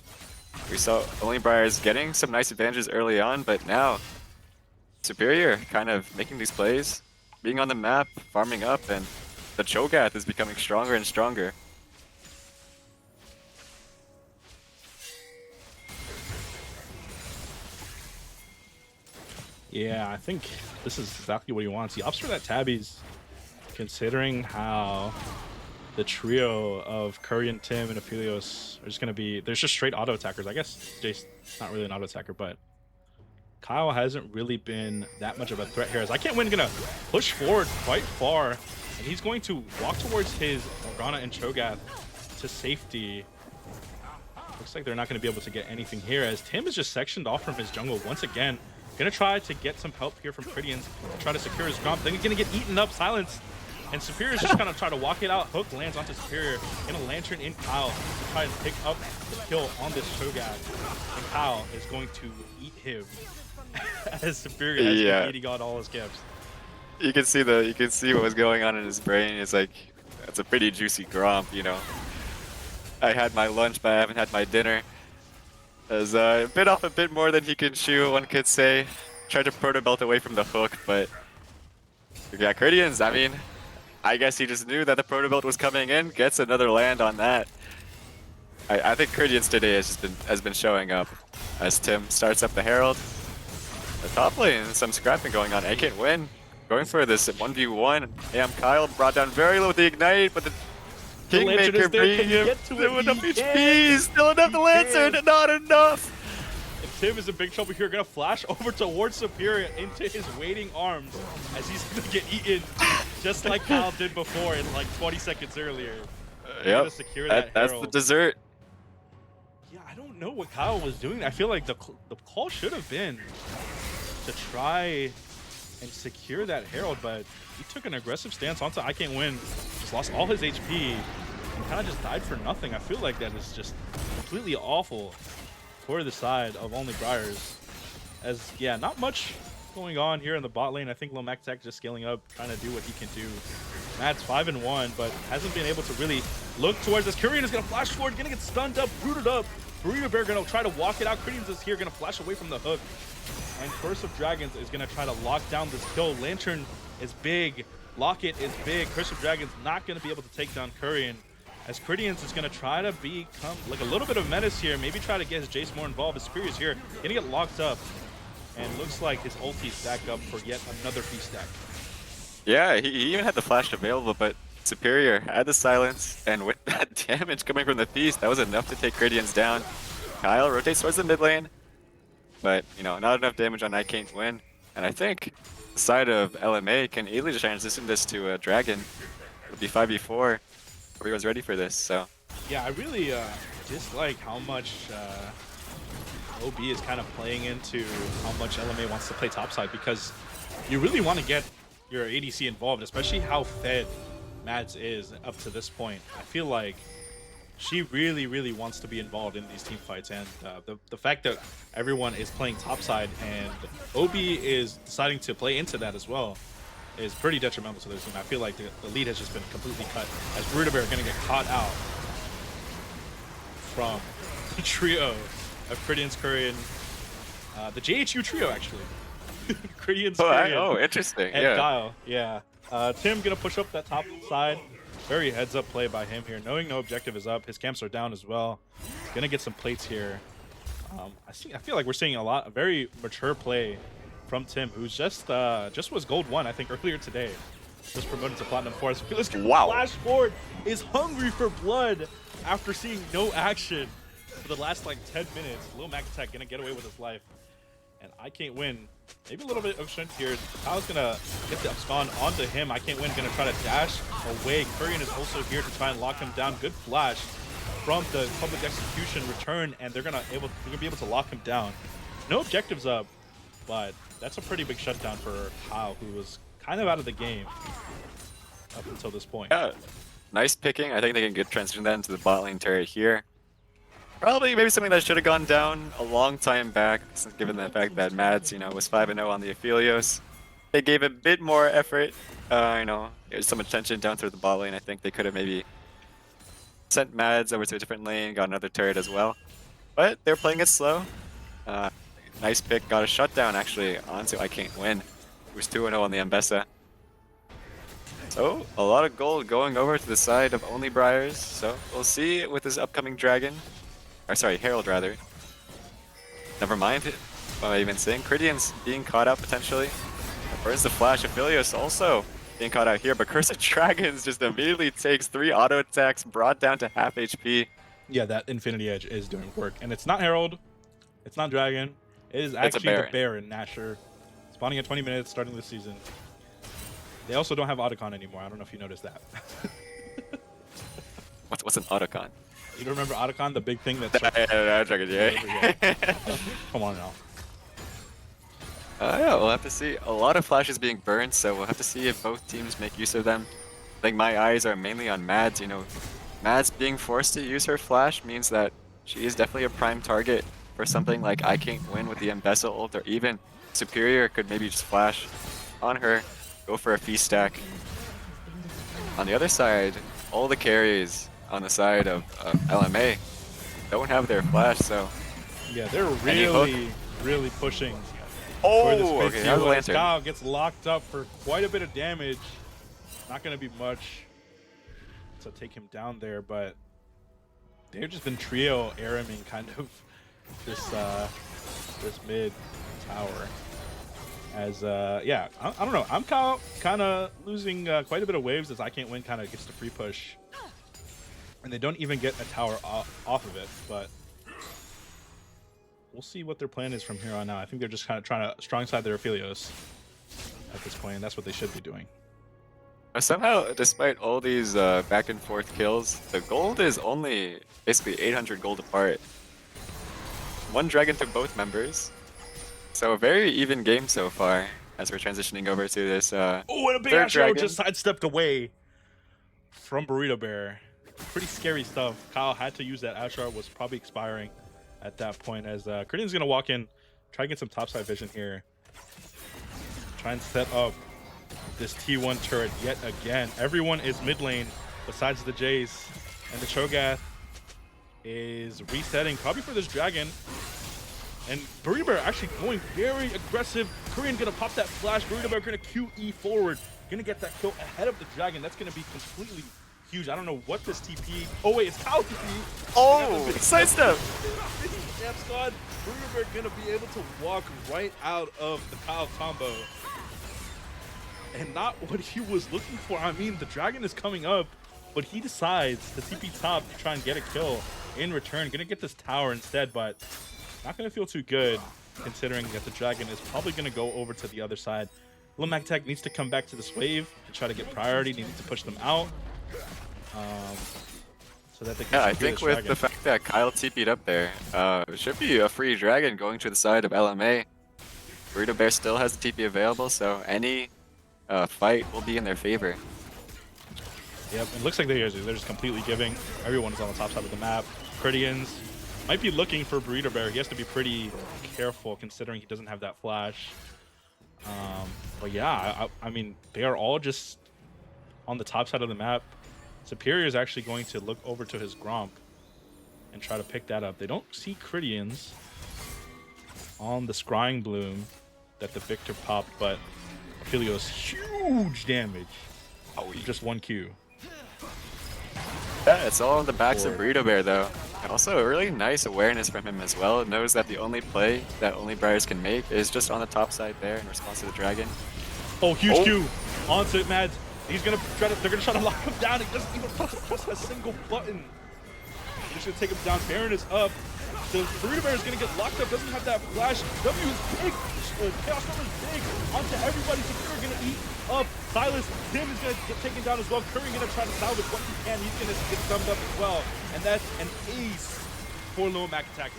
We saw Only Briars getting some nice advantages early on, but now Superior kind of making these plays, being on the map, farming up, and the Cho'Gath is becoming stronger and stronger. yeah, I think this is exactly what he wants. He opts for that Tabbies, considering how the trio of Curry and Tim and Aphelios are just going to be... There's just straight auto attackers. I guess Jace not really an auto attacker, but Kyle hasn't really been that much of a threat here. As I Can't Win going to push forward quite far, and he's going to walk towards his Morgana and Cho'Gath to safety. Looks like they're not going to be able to get anything here, as Tim is just sectioned off from his jungle once again. Gonna try to get some help here from Caridians, try to secure his Grump. Then he's gonna get eaten up, silenced. And Superior's just gonna try to walk it out. Hook lands onto Superior. Gonna lantern in Kyle to try and pick up the kill on this Cho'Gath. And Kyle is going to eat him as Superior has been eating on all his gifts. You can see what was going on in his brain. It's like, that's a pretty juicy Grump, you know. I had my lunch, but I haven't had my dinner. As bit off a bit more than he can chew, one could say. Tried to proto belt away from the hook, but yeah, Caridians, I mean, I guess he just knew that the proto build was coming in. Gets another land on that. I think Curidians today has been showing up as Tim starts up the Herald. The top lane, some scrapping going on. I can't win. Going for this 1v1. Kyle brought down very low with the ignite, but the Kingmaker bringing him still enough HP. Still enough to Lantern, not enough. And Tim is in big trouble here. Gonna flash over towards Superior into his waiting arms as he's gonna get eaten, just like Kyle did before in like 20 seconds earlier. Yep, Secure that's the Herald. dessert. Yeah, I don't know what Kyle was doing. I feel like the call should have been to try and secure that Herald, but he took an aggressive stance onto I Can't Win. Just lost all his HP and kind of just died for nothing. I feel like that is just completely awful for the side of Only Briars. As, yeah, not much going on here in the bot lane. I think LMA just scaling up, trying to do what he can do. Matt's 5-1, but hasn't been able to really look towards this. Kurian is going to flash forward, going to get stunned up, rooted up. Burrito Bear going to try to walk it out. Kurian is here, going to flash away from the hook. And Curse of Dragons is going to try to lock down this kill. Lantern is big. Locket is big. Curse of Dragons not going to be able to take down Kurian. As Curidians is going to try to become like a little bit of menace here. Maybe try to get his Jace more involved. His Superior's here. Going to get locked up. And looks like his ulti stacked up for yet another feast stack. Yeah, he even had the flash available, but Superior had the silence. And with that damage coming from the feast, that was enough to take Curidians down. Kyle rotates towards the mid lane. But, you know, not enough damage on I Can't Win. And I think the side of LMA can easily just transition this to a Dragon. It'll be 5v4. Everyone's ready for this, so. Yeah, I really dislike how much OB is kind of playing into how much LMA wants to play topside, because you really want to get your ADC involved, especially how fed Mads is up to this point. I feel like she really wants to be involved in these team fights, and the fact that everyone is playing topside and OB is deciding to play into that as well is pretty detrimental to their team. I feel like the lead has just been completely cut, as Burrito Bear are going to get caught out from the trio of Curidians, Kurian, the JHU trio actually. Curidians, Kurian, interesting. and Yeah. Kyle. Yeah. Tim going to push up that top side. Very heads-up play by him here, knowing no objective is up. His camps are down as well. Gonna get some plates here. I feel like we're seeing a very mature play from Tim, who's just was Gold 1, I think, earlier today. Just promoted to Platinum 4. So let's Wow. Flash forward is hungry for blood after seeing no action for the last like 10 minutes. Lil Mac Attack gonna get away with his life. And I Can't Win. Maybe a little bit of strength here. Kyle's gonna get the abscond onto him. I Can't Win, gonna try to dash away. Kurian is also here to try and lock him down. Good flash from the public execution return, and they're gonna be able to lock him down. No objectives up, but that's a pretty big shutdown for Kyle, who was kind of out of the game up until this point. Yeah. Nice picking. I think they can get transition that into the bot lane turret here. Probably maybe something that should have gone down a long time back, given the fact that Mads, you know, was 5-0 on the Aphelios. They gave a bit more effort, you know, some attention down through the bot lane. I think they could have maybe sent Mads over to a different lane, got another turret as well. But they're playing it slow. Nice pick, got a shutdown actually onto I Can't Win, who's 2-0 on the Ambessa. So, a lot of gold going over to the side of Only Briars. So, we'll see with this upcoming Dragon. Or sorry, Herald rather. Never mind. What am I even saying? Curidians being caught out potentially. Where's the flash? Aphelios also being caught out here, but Curse of Dragons just immediately takes 3 auto attacks, brought down to half HP. Yeah, that Infinity Edge is doing work. And it's not Herald, it's not Dragon, it is actually the Baron, Nasher. Spawning at 20 minutes, starting this season. They also don't have Otacon anymore. I don't know if you noticed that. What's an Otacon? You don't remember Otacon, the big thing that's... Yeah. Come on now. Yeah, we'll have to see. A lot of flashes being burned, so we'll have to see if both teams make use of them. I think my eyes are mainly on Mads. You know, Mads being forced to use her flash means that she is definitely a prime target for something like I Can't Win with the Ambessa ult, or even Superior could maybe just flash on her, go for a feast stack. On the other side, all the carries on the side of LMA don't have their flash, so... Yeah, they're really pushing. Oh, for this okay, now the Lantern. Kyle gets locked up for quite a bit of damage. not going to be much to take him down there, but they've just been trio araming kind of this mid tower. As yeah, I don't know. I'm kind of losing quite a bit of waves as I can't win kind of gets the free push, and they don't even get a tower off of it. But we'll see what their plan is from here on out. I think they're just kind of trying to strong side their Aphelios at this point, and that's what they should be doing. Somehow, despite all these back and forth kills, the gold is only basically 800 gold apart. One dragon to both members. So a very even game so far as we're transitioning over to this Oh, and a big third Ashrow dragon. just sidestepped away from Burrito Bear. Pretty scary stuff. Kyle had to use that Ashrow, was probably expiring at that point as Crittian's going to walk in, try and get some topside vision here. Try and set up this T1 turret yet again. Everyone is mid lane besides the Jays, and the Cho'Gath is resetting probably for this dragon. And Burrito Bear actually going very aggressive. Korean gonna pop that flash. Burrito Bear gonna QE forward. Gonna get that kill ahead of the dragon. That's gonna be completely huge. I don't know what this TP. Oh wait, it's Kyle TP. Oh, sidestep! Snap squad. Burrito Bear gonna be able to walk right out of the Kyle combo. And not what he was looking for. I mean, the dragon is coming up, but he decides to TP top to try and get a kill in return. Gonna get this tower instead, but not going to feel too good considering that the dragon is probably going to go over to the other side. LMA Tech needs to come back to this wave to try to get priority. Needs to push them out so that they can Yeah, I secure think this with dragon. the fact that Kyle TP'd up there, it should be a free dragon going to the side of LMA. Burrito Bear still has the TP available, so any fight will be in their favor. Yep, it looks like they're just completely giving. Everyone is on the top side of the map. Crittians might be looking for Burrito Bear. He has to be pretty careful considering he doesn't have that flash. But yeah, I mean, they are all just on the top side of the map. Superior is actually going to look over to his Gromp and try to pick that up. They don't see Crittians on the Scrying Bloom that the Victor popped, but Aphelios huge damage. Oh, just one Q. Yeah, it's all on the backs of Burrito Bear though. And also a really nice awareness from him as well. It knows that the only play that only Briars can make is just on the top side there in response to the dragon. Oh, huge Q onto Mads. He's gonna try to. They're gonna try to lock him down. He doesn't even press a single button. They're just gonna take him down. Baron is up. The Burrito Bear is gonna get locked up. Doesn't have that flash. W is big. Chaos Storm is big. Onto everybody. Superior gonna eat up. Silas. Tim is gonna get taken down as well. Curry gonna try to salvage what he can. He's gonna get thumbed up as well. And that's an ace for Little Mac attackers.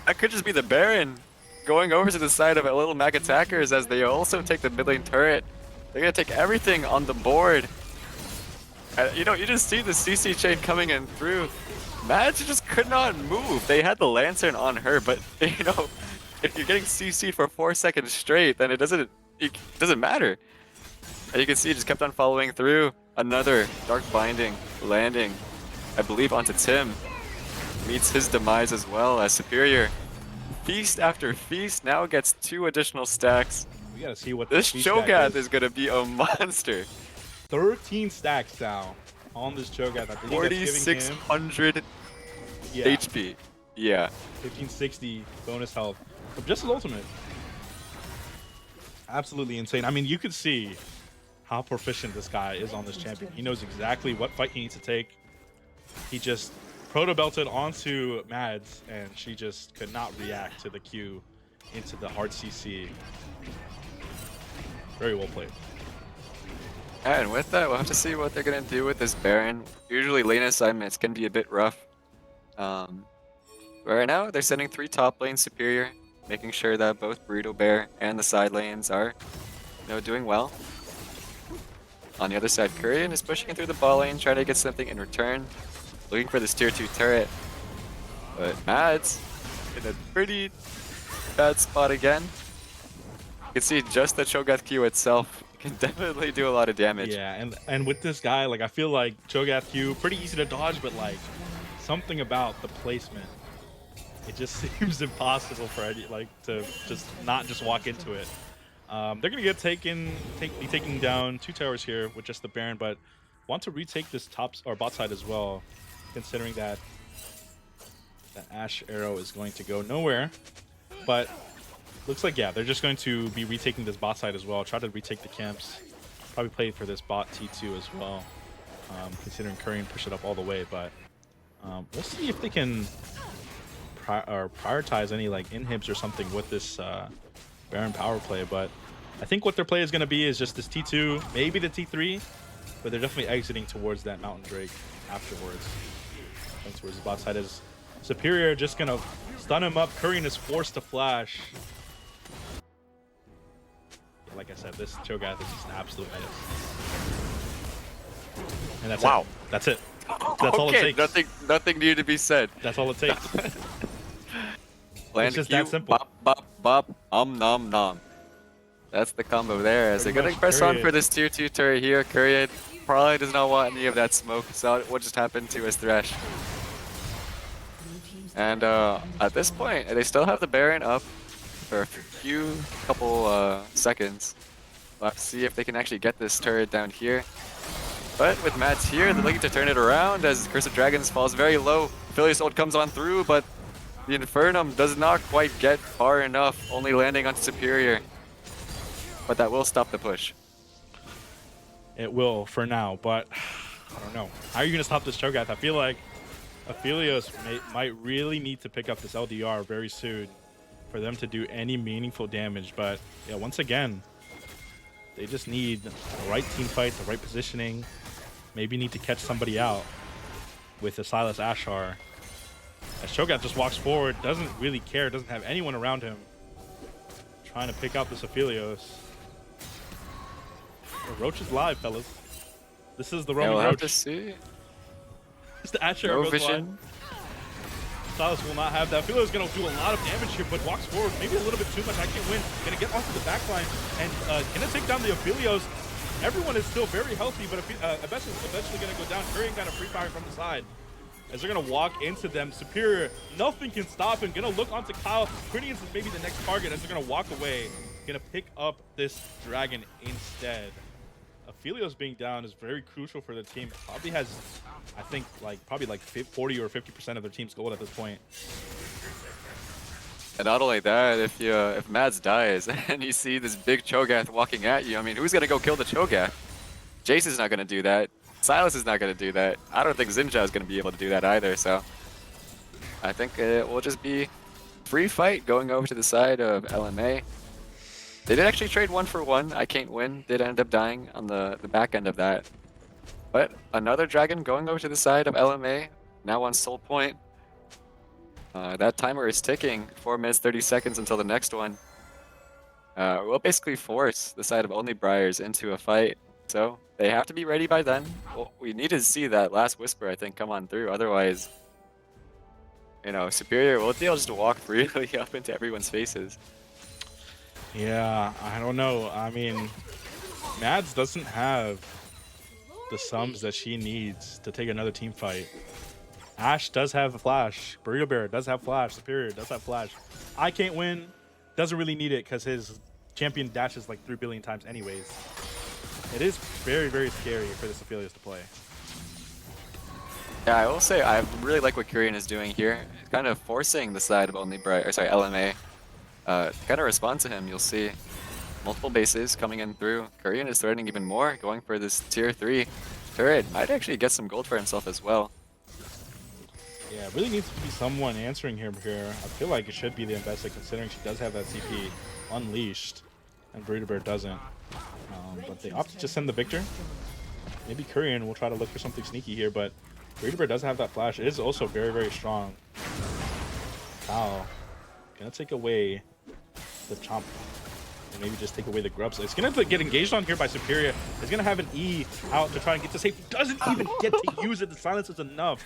That could just be the Baron going over to the side of a Little Mac attackers as they also take the mid lane turret. They're gonna take everything on the board. You know, you just see the CC chain coming in through. Mads just could not move. They had the Lantern on her, but you know, if you're getting CC'd for 4 seconds straight, then it doesn't matter. And you can see it just kept on following through. Another Dark Binding landing, I believe, onto Tim. Meets his demise as well as Superior. Feast after feast now gets 2 additional stacks. We gotta see what This Cho'Gath is gonna be a monster. 13 stacks now on this Cho'Gath. I believe that's giving him 4,600 HP. Yeah. 1560 bonus health from just his ultimate. Absolutely insane. I mean, you could see how proficient this guy is on this champion. He knows exactly what fight he needs to take. He just proto belted onto Mads, and she just could not react to the Q into the hard CC. Very well played. And with that, we'll have to see what they're gonna do with this Baron. Usually lane assignments can be a bit rough. But right now, they're sending 3 top lanes Superior, making sure that both Burrito Bear and the side lanes are, you know, doing well. On the other side, Korean is pushing through the ball lane, trying to get something in return, looking for this tier 2 turret. But Mads in a pretty bad spot again. You can see just the Cho'Gath Q itself can definitely do a lot of damage. Yeah, and with this guy, like, I feel like Cho'Gath Q, pretty easy to dodge, but like something about the placement, it just seems impossible for any, like, to just not just walk into it. They're gonna get be taking down 2 towers here with just the Baron, but want to retake this top or bot side as well, considering that the Ashe arrow is going to go nowhere. But looks like, yeah, they're just going to be retaking this bot side as well. Try to retake the camps. Probably play for this bot T2 as well, considering Curry and push it up all the way. But we'll see if they can prioritize any like inhibs or something with this Baron power play. But I think what their play is going to be is just this T2, maybe the T3, but they're definitely exiting towards that Mountain Drake afterwards. That's where his bot side is. Superior just gonna stun him up. Curry is forced to flash. Yeah, like I said, this Cho'Gath is just an absolute menace. And that's Wow. it. That's it. That's all it takes. Nothing needed to be said. That's all it takes. Land just Q, that simple. Bop, bop, bop, nom nom. That's the combo there. As they're Pretty gonna much, press on period. for this tier 2 turret here. Courier probably does not want any of that smoke. So what just happened to his Thresh? And at this point, they still have the Baron up for a couple seconds. We'll have to see if they can actually get this turret down here. But with Mads here, they're looking to turn it around as Curse of Dragons falls very low. Philius ult comes on through, but the Infernum does not quite get far enough, only landing on Superior. But that will stop the push. It will for now, but I don't know. How are you gonna stop this Cho'Gath? I feel like Aphelios might really need to pick up this LDR very soon for them to do any meaningful damage. But yeah, once again, they just need the right team fight, the right positioning. Maybe need to catch somebody out with the Silas Ashar. As Cho'Gath just walks forward, doesn't really care, doesn't have anyone around him. Trying to pick out this Aphelios. The Roach is live, fellas. This is the Yeah, Roman we'll Roach. have to see. It's the Asher No goes vision. live. Silas will not have that. Philo is going to do a lot of damage here, but walks forward. Maybe a little bit too much. I can't win. Going to get onto the back line and going to take down the Aphelios. Everyone is still very healthy, but Abyss is eventually going to go down. Curry kind of free firing from the side. As they're going to walk into them. Superior, nothing can stop him. Going to look onto Kyle. Crinians is maybe the next target as they're going to walk away. Going to pick up this dragon instead. Aphelios being down is very crucial for the team. Probably has, I think, probably 40 or 50% of their team's gold at this point. And not only that, if Mads dies and you see this big Cho'Gath walking at you, I mean, who's gonna go kill the Cho'Gath? Jace is not gonna do that. Silas is not gonna do that. I don't think Xinjia is gonna be able to do that either. So I think it will just be free fight going over to the side of LMA. They did actually trade 1-for-1. I can't win. Did end up dying on the back end of that. But another dragon going over to the side of LMA, now on Soul Point. That timer is ticking, 4 minutes 30 seconds until the next one. We'll basically force the side of Only Briars into a fight. So they have to be ready by then. Well, we need to see that last Whisper, I think, come on through. Otherwise, you know, Superior will just walk freely up into everyone's faces. Yeah, I don't know. I mean, Mads doesn't have the sums that she needs to take another team fight. Ashe does have a flash. Burrito Bear does have flash. Superior does have flash. I can't win. Doesn't really need it because his champion dashes like 3 billion times anyways. It is very, very scary for this Aphelios to play. Yeah, I will say I really like what Kyrian is doing here. He's kind of forcing the side of LMA kind of respond to him. You'll see multiple bases coming in through. Kyrian is threatening even more, going for this tier 3 turret. Might actually get some gold for himself as well. Yeah, it really needs to be someone answering him here. I feel like it should be the Ambessa, considering she does have that CP unleashed, and Burrito Bear doesn't. But they opt to just send the Victor. Maybe Kyrian will try to look for something sneaky here, but Burrito Bear does have that flash. It is also very, very strong. Wow. Gonna take away the chomp. And maybe just take away the grubs. It's gonna get engaged on here by Superior. It's gonna have an E out to try and get to safety. Doesn't even get to use it. The silence is enough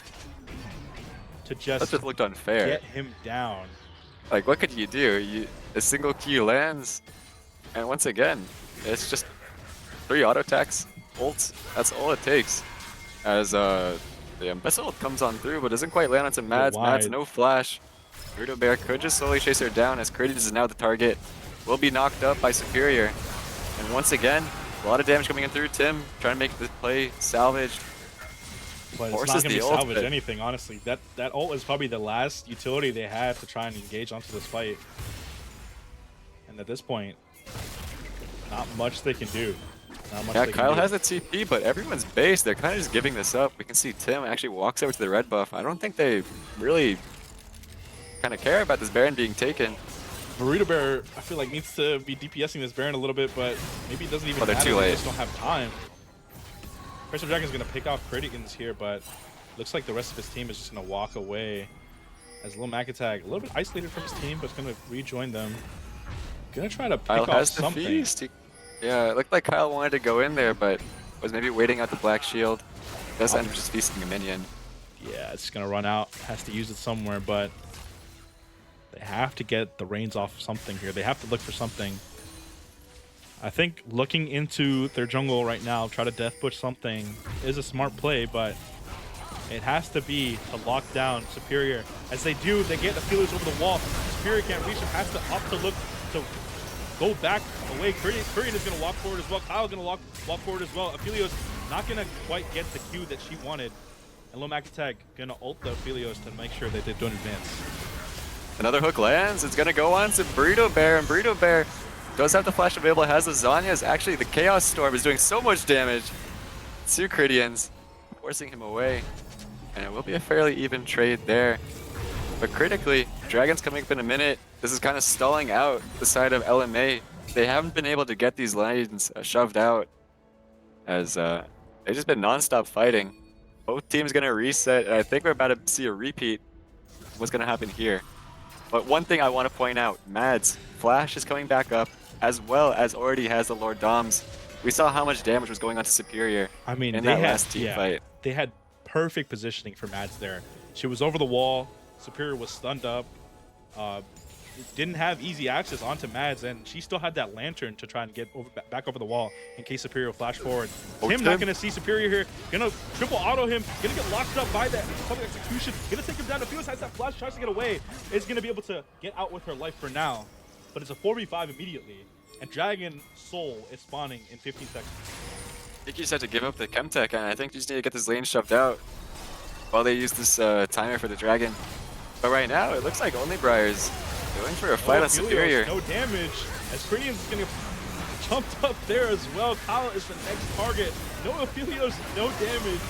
to That just just looked unfair. get him down. Like, what could you do? A single Q lands, and once again, it's just 3 auto attacks, ults. That's all it takes. As the Ambessa comes on through, but doesn't quite land onto Mads. Mads, wide. no flash. Burrito Bear could just slowly chase her down as Kratos is now the target. will be knocked up by Superior. And once again, a lot of damage coming in through Tim, trying to make this play salvage. But it's Forces not gonna the be salvage ultimate. anything, honestly. That ult is probably the last utility they had to try and engage onto this fight. And at this point, not much they can do. Not much Yeah, they Kyle can do. has a TP, but everyone's base. They're kind of just giving this up. We can see Tim actually walks over to the red buff. I don't think they really kind of care about this Baron being taken. Burrito Bear, I feel like, needs to be DPSing this Baron a little bit, but maybe it doesn't even Oh, they're matter. too They late. just don't have time. Curse of Dragon's going to pick off Criticans here, but looks like the rest of his team is just going to walk away. As Lil Mac Attack, a little bit isolated from his team, but it's going to rejoin them. Going to try to pick Kyle off has the something. feast. Yeah, it looked like Kyle wanted to go in there, but was maybe waiting out the Black Shield. Does end up just feasting a minion. Yeah, it's going to run out. Has to use it somewhere, but they have to get the reins off something here. They have to look for something. I think looking into their jungle right now, try to death push something is a smart play, but it has to be to lock down Superior. As they do, they get the feelers over the wall. Superior can't reach him, has to opt to look to go back away. Kurian is going to walk forward as well. Kyle's going to walk forward as well. Aphelios not going to quite get the Q that she wanted. And Lil Mac Attack going to ult the Aphelios to make sure that they don't advance. Another hook lands. It's going to go on to Burrito Bear, and Burrito Bear does have the flash available, has the Zanyas. Actually, the Chaos Storm is doing so much damage to Cridians, forcing him away. And it will be a fairly even trade there. But critically, Dragon's coming up in a minute. This is kind of stalling out the side of LMA. They haven't been able to get these lanes shoved out, as they've just been non-stop fighting. Both teams going to reset, and I think we're about to see a repeat of what's going to happen here. But one thing I want to point out, Mads, Flash is coming back up, as well as already has the Lord Doms. We saw how much damage was going on to Superior I mean, in they that had, last team fight. They had perfect positioning for Mads there. She was over the wall. Superior was stunned up. Didn't have easy access onto Mads, and she still had that lantern to try and get back over the wall in case Superior will flash forward. Tim not going to see Superior here. Going to triple auto him. Going to get locked up by that public execution. Going to take him down. Aphelios has that flash, tries to get away. Is going to be able to get out with her life for now. But it's a 4v5 immediately. And Dragon Soul is spawning in 15 seconds. I think you just have to give up the Chemtech, and I think you just need to get this lane shoved out while they use this timer for the Dragon. But right now, it looks like only Briar's going for a fight on Aphelios, Superior. no damage. As Cranians is going to jump up there as well. Kyle is the next target. No Aphelios, no damage.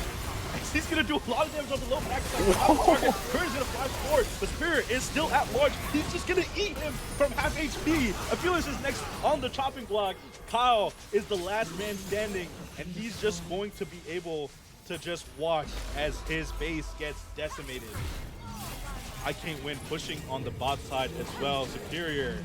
He's going to do a lot of damage on the low back side. Curry's going to flash forward. The Spirit is still at large. He's just going to eat him from half HP. Aphelios is next on the chopping block. Kyle is the last man standing, and he's just going to be able to just watch as his base gets decimated. I can't win pushing on the bot side as well. Superior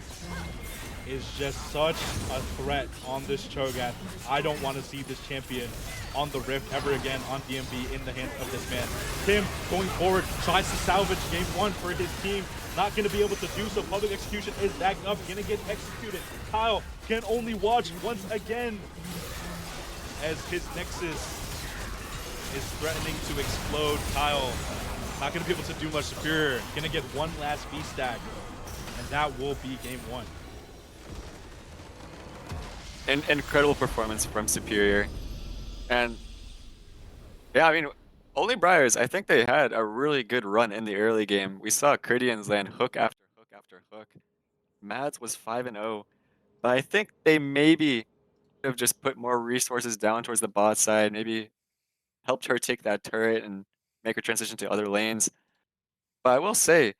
is just such a threat on this Cho'Gath. I don't want to see this champion on the Rift ever again on DMV in the hands of this man. Tim going forward, tries to salvage game one for his team. Not going to be able to do so. Public execution is back up, going to get executed. Kyle can only watch once again as his Nexus is threatening to explode. Kyle not going to be able to do much. Superior going to get one last V-stack, and that will be game one. An incredible performance from Superior. And yeah, I mean, only Briars, I think they had a really good run in the early game. We saw Cridians land hook after hook after hook. Mads was 5-0, but I think they maybe have just put more resources down towards the bot side, maybe helped her take that turret and make her transition to other lanes. But I will say,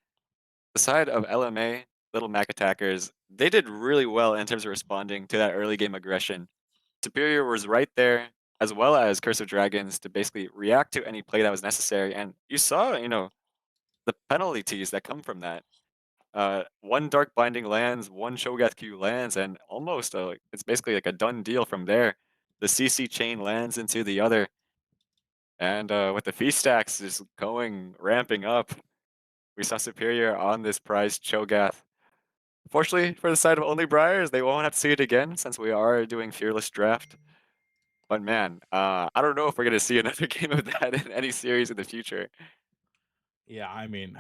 the side of LMA, Little Mac Attackers, they did really well in terms of responding to that early game aggression. Superior was right there, as well as Curse of Dragons, to basically react to any play that was necessary. And you saw, the penalties that come from that. One Dark Binding lands, one Shogath Q lands, and almost it's basically like a done deal from there. The CC chain lands into the other. And with the feast stacks just ramping up, we saw Superior on this prized Cho'Gath. Fortunately, for the side of only Briars, they won't have to see it again since we are doing Fearless Draft. But man, I don't know if we're going to see another game of that in any series in the future. Yeah, I mean,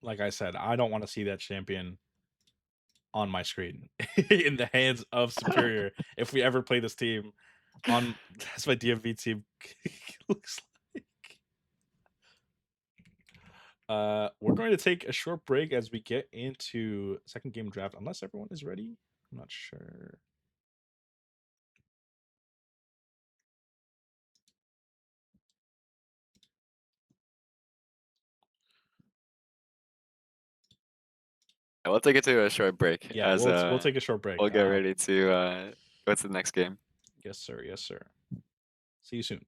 like I said, I don't want to see that champion on my screen in the hands of Superior if we ever play this team on that's my DMV team looks like. We're going to take a short break as we get into second game draft, unless everyone is ready. I'm not sure. We'll take it to a short break. Yeah, as we'll take a short break. we'll get ready to go to the next game. Yes, sir. Yes, sir. See you soon.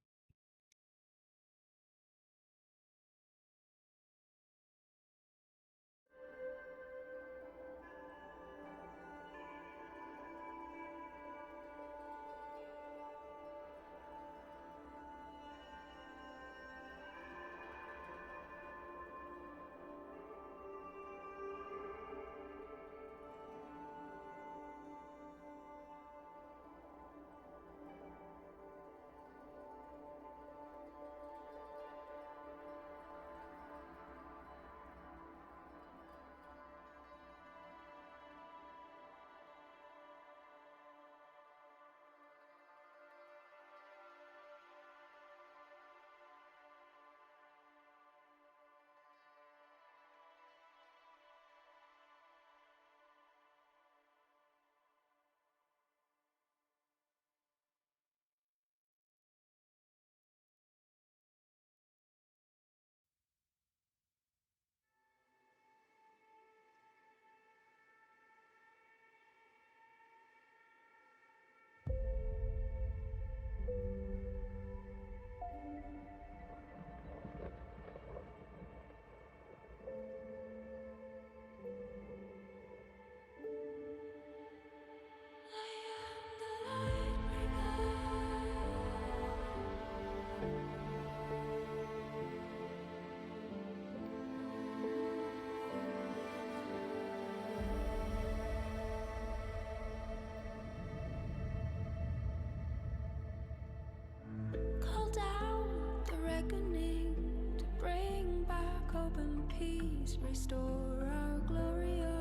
Call down the reckoning to bring back hope and peace, restore our Gloria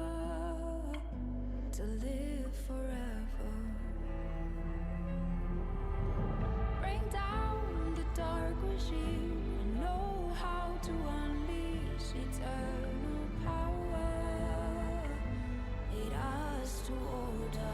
to live forever. Bring down the dark regime and know how to unleash eternal power. Lead us to order.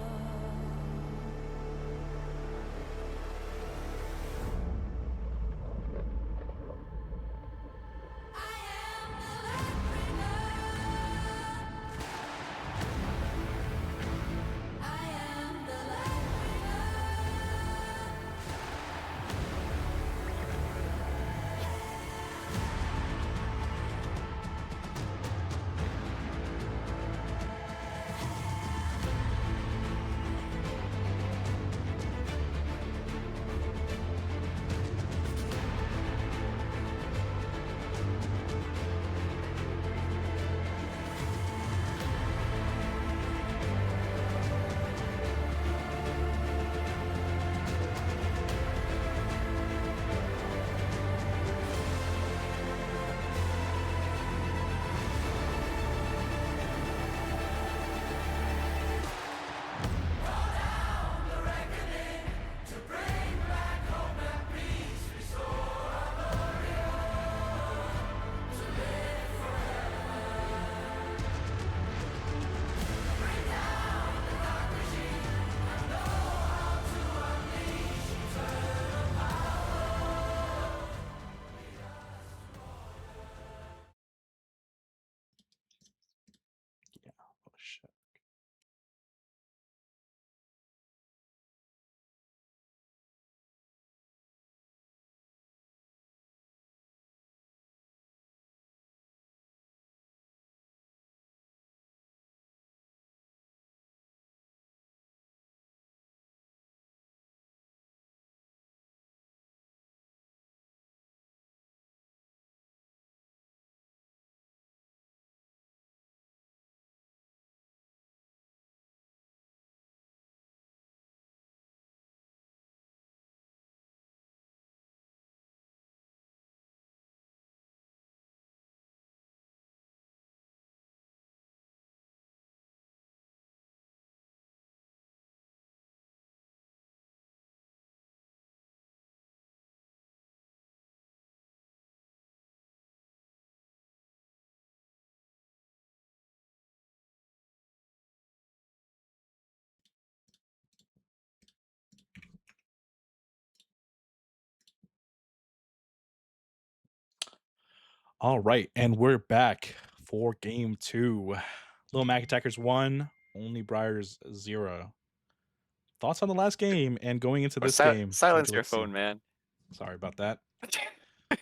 All right, and we're back for game 2. Little Mac Attackers 1, Only Briars 0. Thoughts on the last game and going into Or this game? What'd silence you your like to see? phone, man. Sorry about that.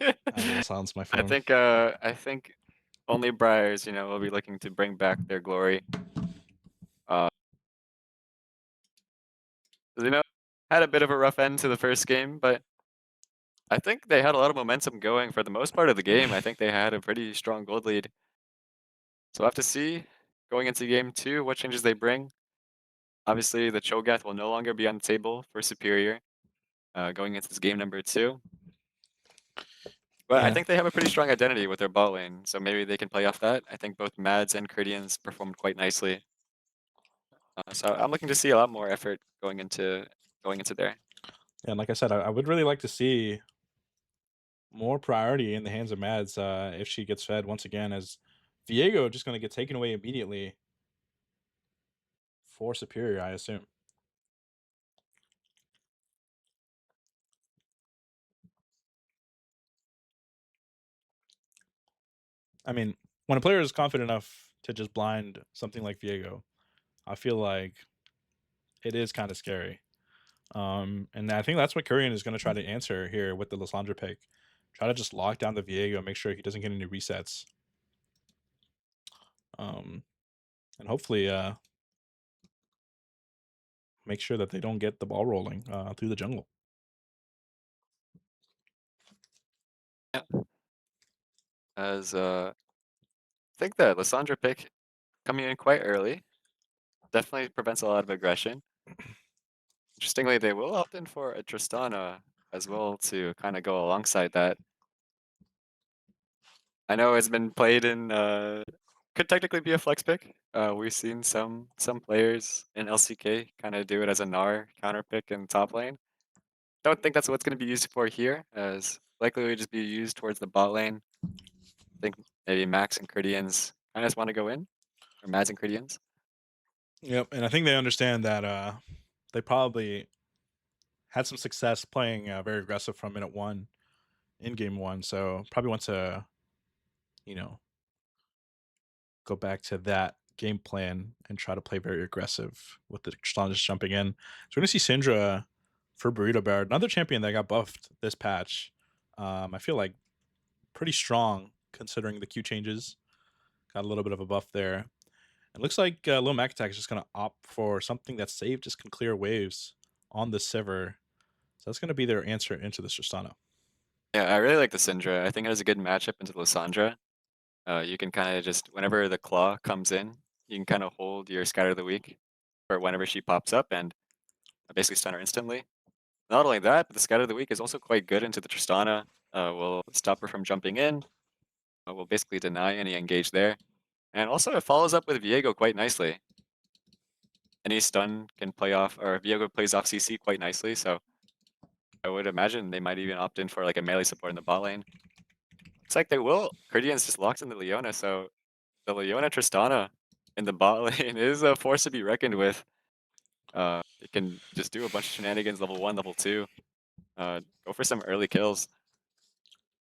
I will silence my I phone. think I think only Briars, will be looking to bring back their glory. Uh, you know, had a bit of a rough end to the first game, but I think they had a lot of momentum going for the most part of the game. I think they had a pretty strong gold lead. So we'll have to see going into game 2 what changes they bring. Obviously, the Cho'Gath will no longer be on the table for Superior going into this game number 2. But I Yeah, think they have a pretty strong identity with their bot lane, so maybe they can play off that. I think both Mads and Cridians performed quite nicely. So I'm looking to see a lot more effort going into there. and like I said, I would really like to see more priority in the hands of Mads if she gets fed once again, as Viego just going to get taken away immediately for Superior, I assume. I mean, when a player is confident enough to just blind something like Viego, I feel like it is kind of scary. And I think that's what Kurian is going to try to answer here with the Lysandra pick. Try to just lock down the Viego, make sure he doesn't get any resets. And hopefully make sure that they don't get the ball rolling through the jungle. As I think the Lysandra pick coming in quite early definitely prevents a lot of aggression. Interestingly, they will opt in for a Tristana as well to kind of go alongside that. I know it's been played in could technically be a flex pick. We've seen some players in LCK kind of do it as a Gnar counter pick in top lane. Don't think that's what's going to be used for here, as likely would just be used towards the bot lane. I think maybe Max and Cridians kind of just want to go in, or Mads and Cridians. Yep, and I think they understand that they probably had some success playing very aggressive from minute 1 in game 1, so probably want to, you know, go back to that game plan and try to play very aggressive with the Tristana just jumping in. So we're gonna see Syndra for Burrito Bear, another champion that got buffed this patch. I feel like pretty strong considering the Q changes. Got a little bit of a buff there. It looks like Lil Mac Attack is just gonna opt for something that's safe, just can clear waves on the Sivir. So that's gonna be their answer into this Tristana. Yeah, I really like the Syndra. I think it has a good matchup into Lysandra. You can kind of just, whenever the Claw comes in, you can kind of hold your Scatter of the Weak for whenever she pops up and basically stun her instantly. Not only that, but the Scatter of the Weak is also quite good into the Tristana. Will stop her from jumping in. Will basically deny any engage there. And also it follows up with Viego quite nicely. Any stun can play off, or Viego plays off CC quite nicely, so I would imagine they might even opt in for like a melee support in the bot lane. It's like they will. Cridian's just locked into Leona, so the Leona Tristana in the bot lane is a force to be reckoned with. It can just do a bunch of shenanigans, level 1, level 2. Go for some early kills.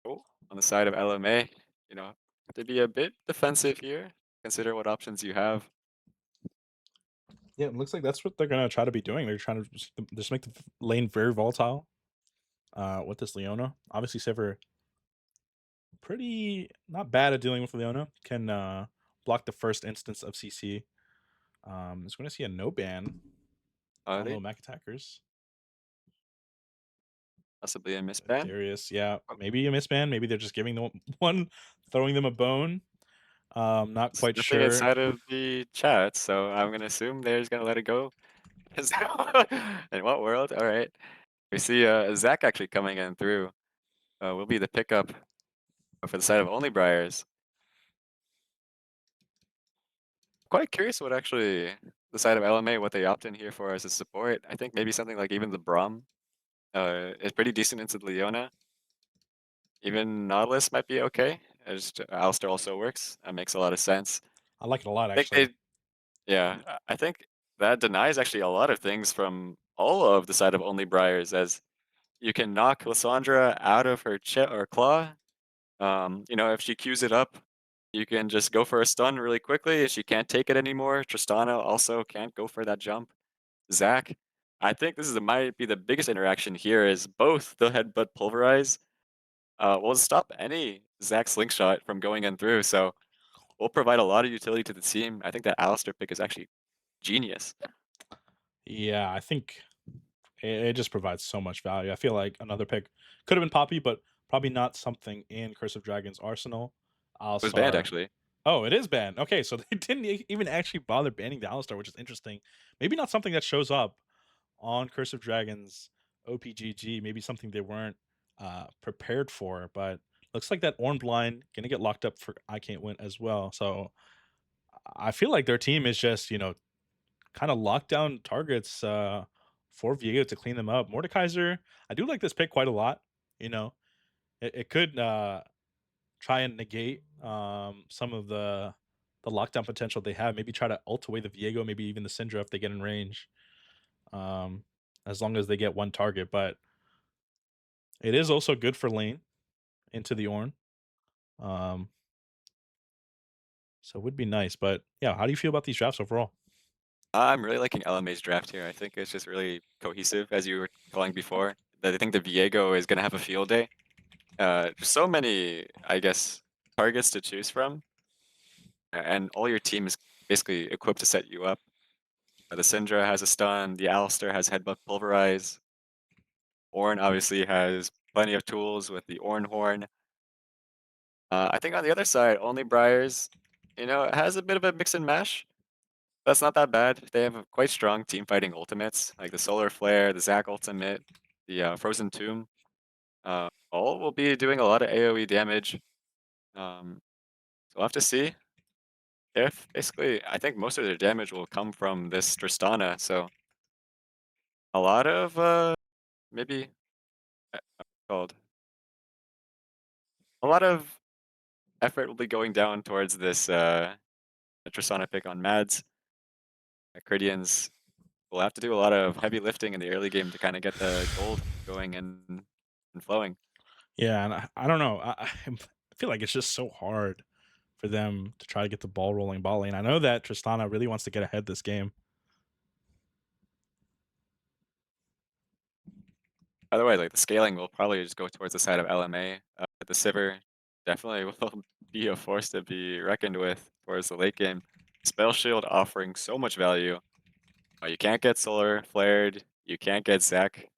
Oh, on the side of LMA, have to be a bit defensive here. Consider what options you have. Yeah, it looks like that's what they're gonna try to be doing. They're trying to just make the lane very volatile with this Leona. Obviously, Sivir pretty not bad at dealing with Leona. Can block the first instance of CC. Is going to see a no ban on They Little Mac Attackers. possibly a misban. Darius, yeah, maybe a misban. Maybe they're just giving them one, throwing them a bone. Not quite Nothing sure. inside of the chat, so I'm gonna assume they're just gonna let it go. In what world? All right. We see Zach actually coming in through. Will be the pickup for the side of Only Briars. Quite curious what actually the side of LMA, what they opt in here for as a support. I think maybe something like even the Braum is pretty decent into the Leona. Even Nautilus might be okay. As Alistair also works. That makes a lot of sense. I like it a lot, I think actually. I think that denies actually a lot of things from all of the side of Only Briars, as you can knock Lysandra out of her chip or claw, You know, if she queues it up, you can just go for a stun really quickly. If she can't take it anymore, Tristana also can't go for that jump. Zach, I think this is might be the biggest interaction here is both the headbutt pulverize will stop any Zach slingshot from going in through. So we'll provide a lot of utility to the team. I think that Alistair pick is actually genius. Yeah, I think it just provides so much value. I feel like another pick could have been Poppy, but probably not something in Curse of Dragons arsenal. It was banned Alistar. actually. Oh, it is banned. Okay, so they didn't even actually bother banning the Alistar, which is interesting. Maybe not something that shows up on Curse of Dragons OPGG. Maybe something they weren't prepared for. But looks like that Orn Blind gonna get locked up for I Can't Win as well. So I feel like their team is just kind of lock down targets for Viego to clean them up. Mordekaiser, I do like this pick quite a lot. You know, it could try and negate some of the lockdown potential they have. Maybe try to ult away the Viego, maybe even the Syndra if they get in range. As long as they get one target, but it is also good for lane into the Ornn. Um, so it would be nice. But yeah, how do you feel about these drafts overall? I'm really liking LMA's draft here. I think it's just really cohesive, as you were calling before. That I think the Viego is going to have a field day. There's so many, I guess, targets to choose from, and all your team is basically equipped to set you up. The Syndra has a stun, the Alistair has headbutt pulverize, Ornn obviously has plenty of tools with the Ornn horn. I think on the other side, only Briars, you know, it has a bit of a mix and mash. That's not that bad. They have quite strong team fighting ultimates, like the Solar Flare, the Zac ultimate, the Frozen Tomb. All will be doing a lot of AoE damage. So we'll have to see if basically, I think most of their damage will come from this Tristana. So a lot of maybe called a lot of effort will be going down towards this Tristana pick on Mads. Cridians will have to do a lot of heavy lifting in the early game to kind of get the gold going and flowing. Yeah, and I don't know. I feel like it's just so hard for them to try to get the ball rolling ball lane. I know that Tristana really wants to get ahead this game. By the way, like the scaling will probably just go towards the side of LMA. The Sivir definitely will be a force to be reckoned with towards the late game. Spell Shield offering so much value. You can't get Solar Flared. You can't get Zaki'd.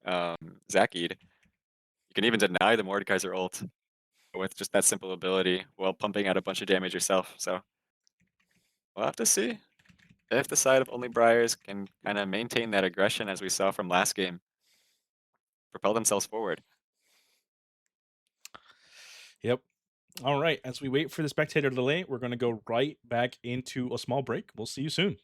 You can even deny the Mordekaiser ult with just that simple ability while pumping out a bunch of damage yourself. So we'll have to see if the side of only Briars can kind of maintain that aggression as we saw from last game, propel themselves forward. Yep. All right. As we wait for the spectator delay, we're going to go right back into a small break. We'll see you soon.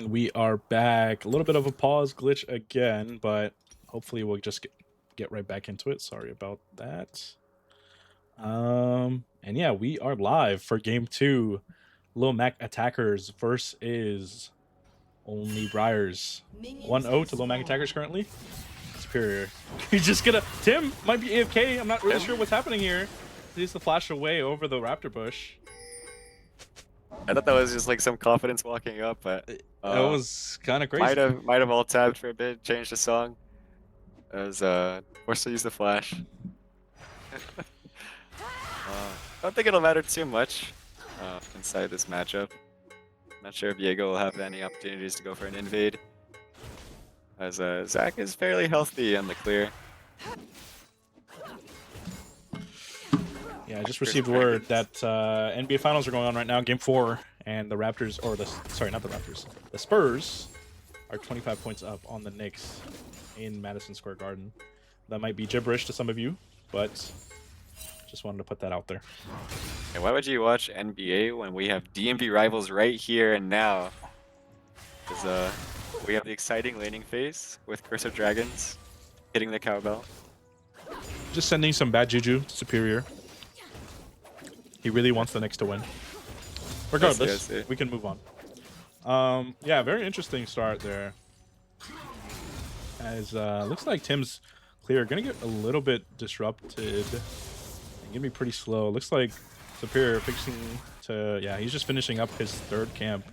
And we are back. A little bit of a pause glitch again, but hopefully we'll just get right back into it. Sorry about that. And yeah, we are live for game 2. Lil Mac Attackers versus Only Briars. 1-0 to Lil Mac Attackers currently. Superior. He's just gonna... Tim might be AFK. I'm not really sure what's happening here. He needs to flash away over the raptor bush. I thought that was just like some confidence walking up, but That was kind of crazy. might have all tabbed for a bit, changed the song. I was forced to use the flash. I don't think it'll matter too much inside this matchup. Not sure if Diego will have any opportunities to go for an invade, as Zach is fairly healthy in the clear. Yeah, I just received word that NBA Finals are going on right now, Game 4, and the Raptors, or the sorry, not the Raptors, the Spurs are 25 points up on the Knicks in Madison Square Garden. That might be gibberish to some of you, but just wanted to put that out there. And why would you watch NBA when we have DMV rivals right here and now? Because we have the exciting laning phase with Curse of Dragons hitting the cowbell. Just sending some bad juju to Superior. He really wants the Knicks to win. Regardless, Yes. we can move on. Yeah, very interesting start there. As looks like Tim's clear. Gonna get a little bit disrupted. And gonna be pretty slow. Looks like Superior fixing to... Yeah, he's just finishing up his third camp.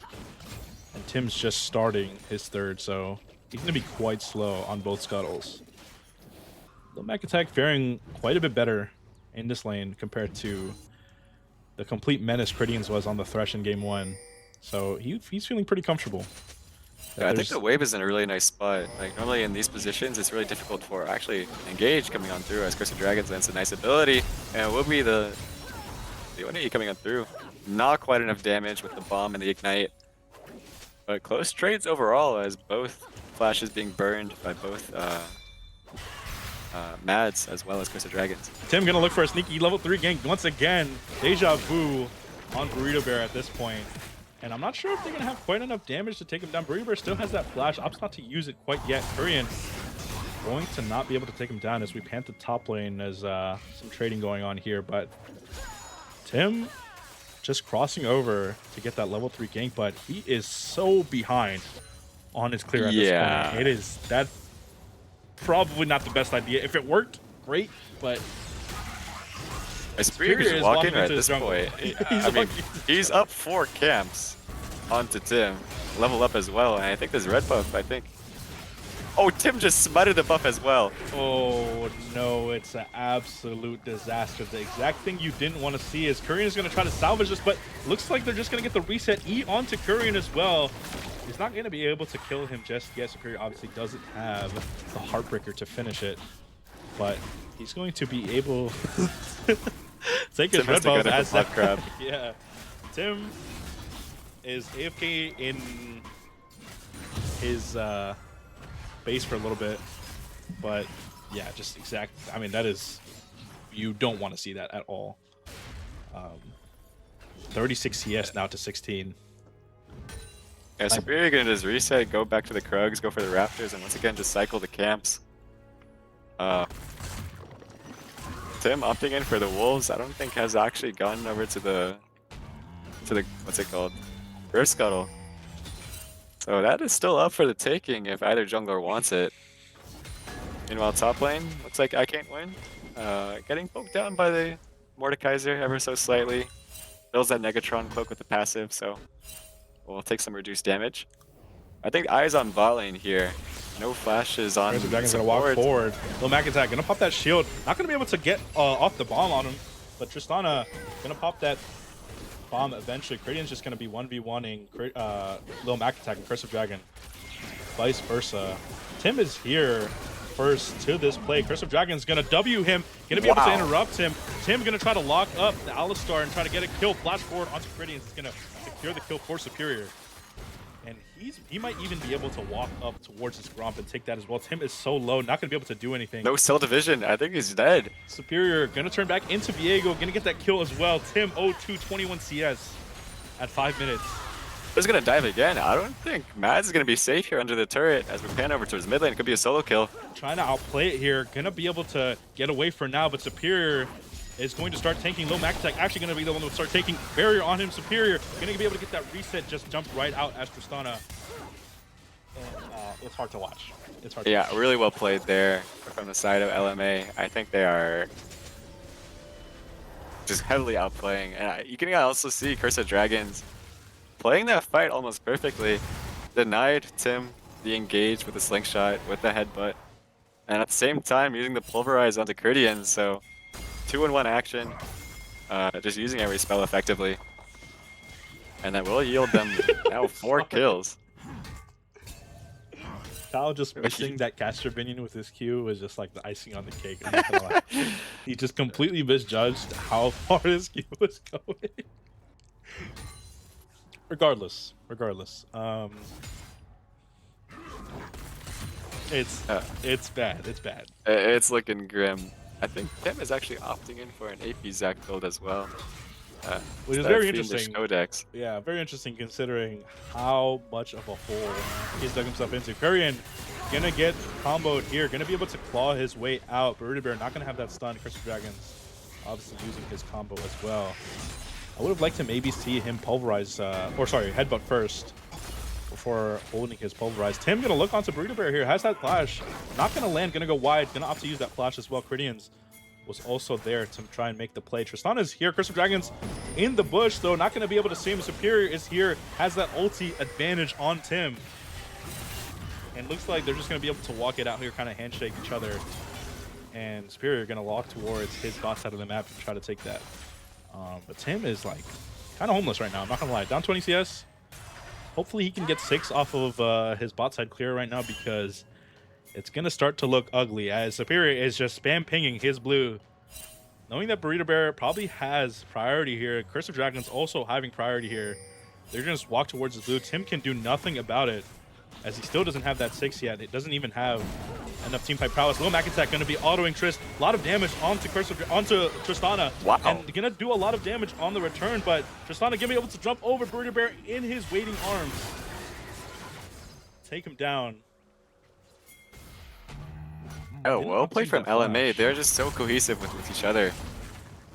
And Tim's just starting his third, so he's gonna be quite slow on both scuttles. Lil Mac Attack faring quite a bit better in this lane compared to the complete menace Cridians was on the Thresh in game 1. So he's feeling pretty comfortable. Yeah, I think the wave is in a really nice spot. Like normally in these positions, it's really difficult for actually Engage coming on through as Curse of Dragons. That's a nice ability, and it will be the 180 coming on through. Not quite enough damage with the bomb and the ignite, but close trades overall as both flashes being burned by both Mads as well as Curse of Dragons. Tim gonna look for a sneaky level 3 gank once again. Deja vu on Burrito Bear at this point. And I'm not sure if they're gonna have quite enough damage to take him down. Burrito Bear still has that flash. Opts not to use it quite yet. Kurian going to not be able to take him down as we pan the top lane as some trading going on here. But Tim just crossing over to get that level 3 gank, but he is so behind on his clear at this point. It is that probably not the best idea. If it worked, great, but Superior is walking right at this point. I mean, he's up 4 camps onto Tim. Level up as well, and I think there's red buff, I think. Oh, Tim just smutted the buff as well. Oh no, it's an absolute disaster. The exact thing you didn't want to see is Kurian is going to try to salvage this, but looks like they're just going to get the reset E onto Kurian as well. He's not going to be able to kill him just yet. Superior obviously doesn't have the Heartbreaker to finish it, but he's going to be able to take his red buff as that crab. Yeah, Tim is AFK in his base for a little bit, but yeah, just exact. I mean, that is, you don't want to see that at all. 36 CS now to 16. Yeah, Superior gonna just reset, go back to the Krugs, go for the Raptors, and once again just cycle the camps. Tim opting in for the Wolves, I don't think has actually gone over to the what's it called? Earth Scuttle. So that is still up for the taking if either jungler wants it. Meanwhile, top lane, looks like I can't win. Getting poked down by the Mordekaiser ever so slightly. Builds that Negatron cloak with the passive, so we'll take some reduced damage. I think Eyes on bot lane here. No flashes on. Curse of Dragon's gonna walk forward. Lil Mac Attack gonna pop that shield. Not gonna be able to get off the bomb on him, but Tristana gonna pop that bomb eventually. Cradian's just gonna be 1v1ing Lil Mac Attack and Curse of Dragon. Vice versa. Tim is here first to this play. Curse of Dragon's gonna W him, gonna be able to interrupt him. Tim gonna try to lock up the Alistar and try to get a kill. Flash forward onto Cradian. He's gonna secure the kill for Superior. And he might even be able to walk up towards his Gromp and take that as well. Tim is so low, not going to be able to do anything. No cell division. I think he's dead. Superior going to turn back into Viego, going to get that kill as well. Tim 0-2, 21 CS at 5 minutes. He's gonna dive again. I don't think Mads is gonna be safe here under the turret as we pan over towards mid lane. It could be a solo kill. Trying to outplay it here. Gonna be able to get away for now, but Superior is going to start tanking. Low Max Attack actually gonna be the one to start taking barrier on him. Superior gonna be able to get that reset, just jump right out as Tristana. And it's hard to watch. It's hard to watch. Really well played there from the side of LMA. I think they are just heavily outplaying. And you can also see Curse of Dragons playing that fight almost perfectly. Denied Tim the engage with the slingshot, with the headbutt. And at the same time, using the pulverize onto Cridian. So 2-in-1 action. Just using every spell effectively. And that will yield them now 4 kills. Kyle just missing that caster minion with his Q was just like the icing on the cake. I'm not gonna lie. He just completely misjudged how far his Q was going. Regardless, it's bad. It's bad. It's looking grim. I think Tim is actually opting in for an AP Zac build as well. Which is very interesting. Codex. Yeah, very interesting considering how much of a hole he's dug himself into. Kurian gonna get comboed here, gonna be able to claw his way out. Burrito Bear not gonna have that stun. Curse of Dragons obviously using his combo as well. I would have liked to maybe see him pulverize, headbutt first before holding his pulverize. Tim gonna look onto Burrito Bear here, has that flash. Not gonna land, gonna go wide, gonna opt to use that flash as well. Cridians was also there to try and make the play. Tristana's here, Curse of Dragons in the bush, though not going to be able to see him. Superior is here, has that ulti advantage on Tim. And looks like they're just going to be able to walk it out here, kind of handshake each other. And Superior going to walk towards his bot side of the map to try to take that. But Tim is like kind of homeless right now, I'm not going to lie. Down 20 CS. Hopefully he can get 6 off of his bot side clear right now, because it's going to start to look ugly as Superior is just spam pinging his blue. Knowing that Burrito Bear probably has priority here. Curse of Dragons also having priority here. They're going to just walk towards his blue. Tim can do nothing about it as he still doesn't have that 6 yet. It doesn't even have enough team fight prowess. Low Mac Attack going to be autoing Trist. A lot of damage onto Tristana. Wow. And going to do a lot of damage on the return, but Tristana going to be able to jump over Burrito Bear in his waiting arms. Take him down. Oh, well played from LMA. They're just so cohesive with each other.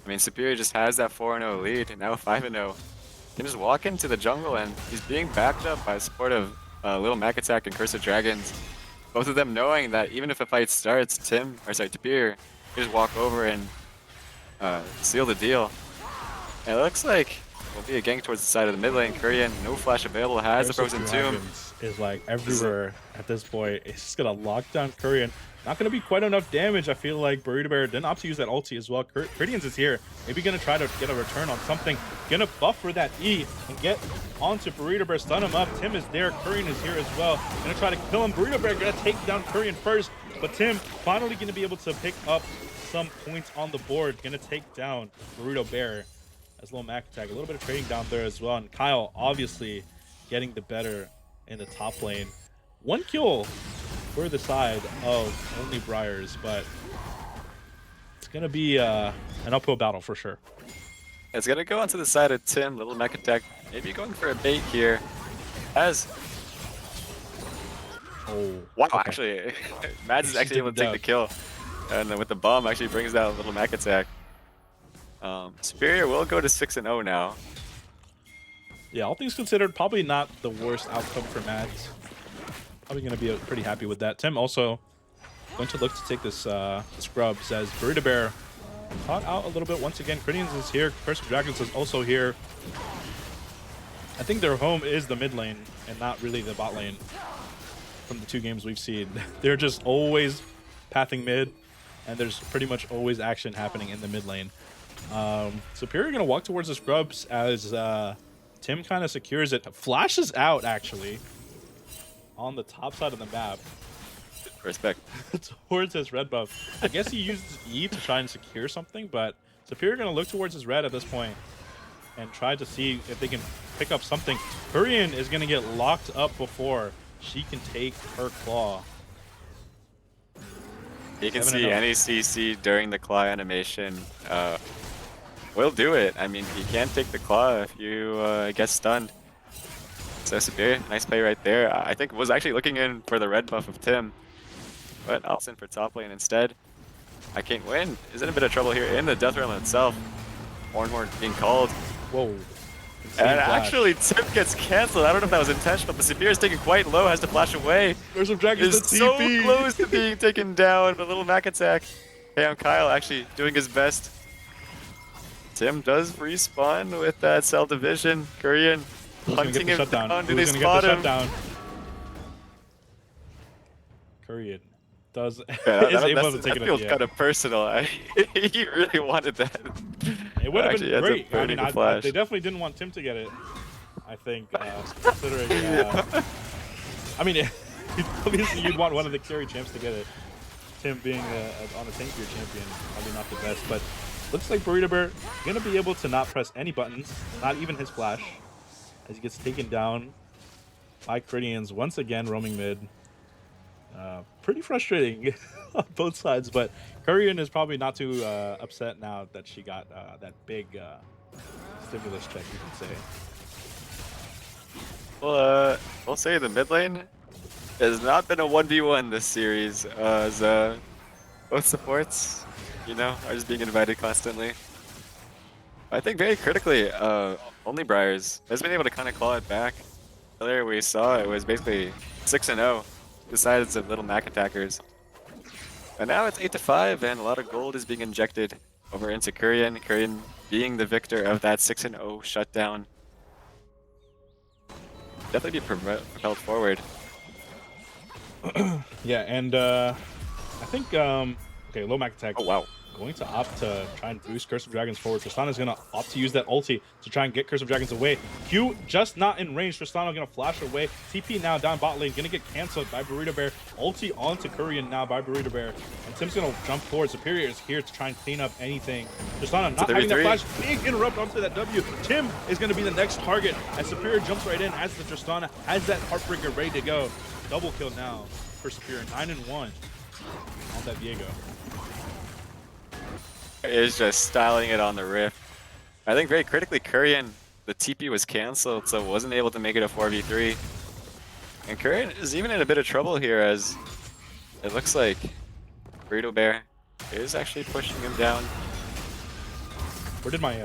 I mean, Superior just has that 4-0 lead, and now 5-0. Can just walk into the jungle, and he's being backed up by support of Little Mac Attack and Curse of Dragons. Both of them knowing that even if a fight starts, Superior can just walk over and seal the deal. And it looks like we'll be a gank towards the side of the mid lane. Kurian, no flash available, has the Frozen Tomb. Is like everywhere at this point. It's just gonna lock down Kurian. Not gonna be quite enough damage. I feel like Burrito Bear didn't opt to use that ulti as well. Cridians is here. Maybe gonna try to get a return on something. Gonna buffer that E and get onto Burrito Bear. Stun him up. Tim is there. Kurian is here as well. Gonna try to kill him. Burrito Bear gonna take down Kurian first. But Tim finally gonna be able to pick up some points on the board. Gonna take down Burrito Bear as Low Mac Attack. A little bit of trading down there as well. And Kyle obviously getting the better in the top lane. 1 kill for the side of only Briars, but it's gonna be an uphill battle for sure. It's gonna go onto the side of Tim. Little Mech Attack maybe going for a bait here. As wow, okay. actually Mads is actually able to take the kill, and then with the bomb actually brings down Little Mech Attack. Superior will go to 6-0 now. Yeah, all things considered, probably not the worst outcome for Mads. Probably going to be pretty happy with that. Tim also going to look to take this scrub, says Burrito Bear caught out a little bit once again. Cridians is here. Curse of Dragons is also here. I think their home is the mid lane and not really the bot lane from the 2 games we've seen. They're just always pathing mid, and there's pretty much always action happening in the mid lane. Superior going to walk towards the scrubs as Tim kind of secures it. Flashes out, actually, on the top side of the map. Respect. Towards his red buff. I guess he uses E to try and secure something, but Superior going to look towards his red at this point and try to see if they can pick up something. Kurian is going to get locked up before she can take her claw. You can see any CC during the claw animation will do it. I mean, you can't take the claw if you get stunned. So Superior, nice play right there. I think was actually looking in for the red buff of Tim, but opts in for top lane instead. I can't win. Is in a bit of trouble here in the Death Realm itself. Horn being called. Whoa. And Flash. actually, Tim gets canceled. I don't know if that was intentional, but Superior is taken quite low, has to flash away. There's some dragons Is to so TP. close to being taken down, but little Mac attack. Hey, I'm Kyle actually doing his best. Tim does respawn with that cell division. Korean Who's gonna hunting get the him shutdown? down. Do they Who's gonna get spot the him? shutdown? Korean does Yeah, is able to that take it feels at the kind end. of personal. He really wanted that. It would have Actually, been ends up great. I burning mean, the flash. they definitely didn't want Tim to get it. I think, considering. I mean, obviously you'd want one of the carry champs to get it. Tim being on a tankier champion, probably not the best, but looks like Burrito Bear gonna be able to not press any buttons, not even his flash, as he gets taken down by Cridians once again roaming mid. Pretty frustrating on both sides, but Korean is probably not too upset now that she got that big stimulus check, you can say. Well, we'll say the mid lane has not been a 1v1 this series, as both supports, you know, are just being invited constantly. I think very critically, only Briars has been able to kind of claw it back. Earlier we saw it was basically 6-0, besides of little Mac attackers. And now it's 8-5, and a lot of gold is being injected over into Korean. Korean being the victor of that 6-0 shutdown. Definitely be propelled forward. Yeah, and I think okay, low Mac attack. Oh wow. Going to opt to try and boost Curse of Dragons forward. Tristana's going to opt to use that ulti to try and get Curse of Dragons away. Q just not in range. Tristana going to flash away. TP now down bot lane. Going to get canceled by Burrito Bear. Ulti onto Korean now by Burrito Bear. And Tim's going to jump forward. Superior is here to try and clean up anything. Tristana not having that flash. Big interrupt onto that W. Tim is going to be the next target as Superior jumps right in as the Tristana has that Heartbreaker ready to go. Double kill now for Superior. 9-1 on that Viego. Is just styling it on the Rift. I think very critically, Korean, the TP was cancelled, so wasn't able to make it a 4v3. And Korean is even in a bit of trouble here, as it looks like Burrito Bear is actually pushing him down. Where did my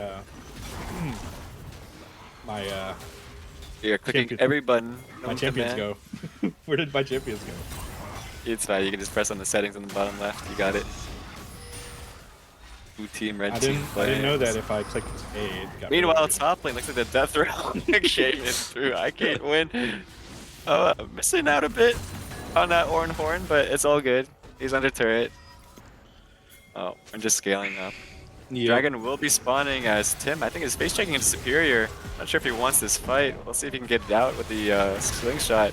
You're clicking champion- every button. my known to champions man. go? Where did my champions go? It's fine, you can just press on the settings on the bottom left. You got it. Blue team, red I team. didn't know players. that if I clicked A, it got Meanwhile, rid of it. top lane looks like the death realm exchange is through. I can't win. Oh, I'm missing out a bit on that horn, but it's all good. He's under turret. Oh, I'm just scaling up. Yep. Dragon will be spawning as Tim, I think, is face checking into Superior. Not sure if he wants this fight. We'll see if he can get it out with the slingshot.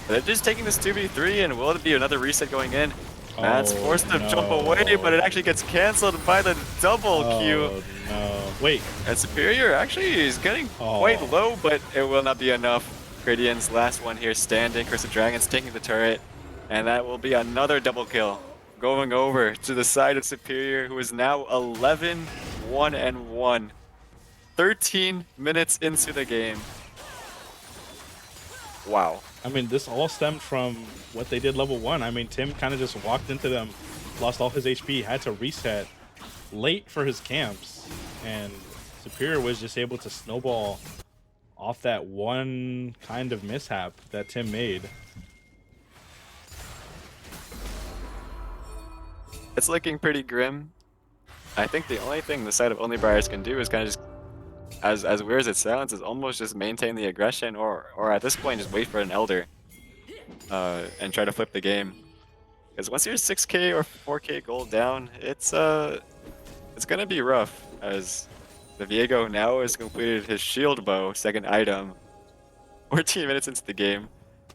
But they're just taking this 2v3, and will it be another reset going in? Matt's Oh, forced to jump no. away, but it actually gets cancelled by the double Q. Oh, no. Wait. And Superior actually is getting quite low, but it will not be enough. Gradient's last one here standing. Curse of Dragons taking the turret. And that will be another double kill. Going over to the side of Superior, who is now 11-1-1. 13 minutes into the game. Wow. I mean, this all stemmed from what they did level 1. I mean, Tim kind of just walked into them, lost all his HP, had to reset late for his camps, and Superior was just able to snowball off that one kind of mishap that Tim made. It's looking pretty grim. I think the only thing the side of Only Briars can do is kind of just, as weird as it sounds, is almost just maintain the aggression, or at this point just wait for an Elder and try to flip the game. Because once you're 6k or 4k gold down, it's gonna be rough, as the Viego now has completed his shield bow, second item, 14 minutes into the game.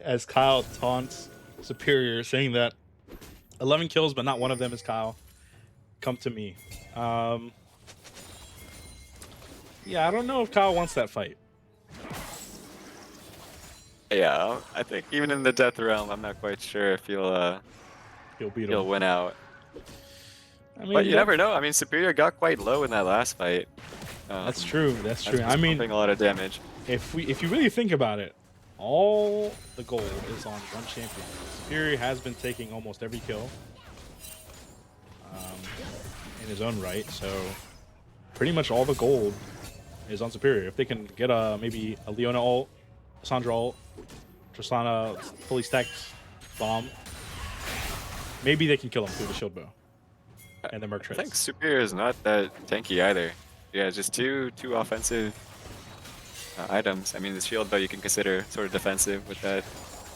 As Kyle taunts Superior, saying that 11 kills, but not one of them is Kyle. Come to me. Yeah, I don't know if Kyle wants that fight. Yeah, I think even in the death realm, I'm not quite sure if he'll beat him. he'll win out. I mean, But you never know. I mean, Superior got quite low in that last fight. That's true. That's true. That's I mean, pumping a lot of damage. if you really think about it, all the gold is on one champion. Superior has been taking almost every kill in his own right, so pretty much all the gold is on Superior. If they can get maybe a Leona ult, Sandra ult, Tristana fully stacked bomb, maybe they can kill him through the shield bow and the Merc I think treads. Superior is not that tanky either. Yeah, just two offensive items. I mean, the shield bow you can consider sort of defensive with that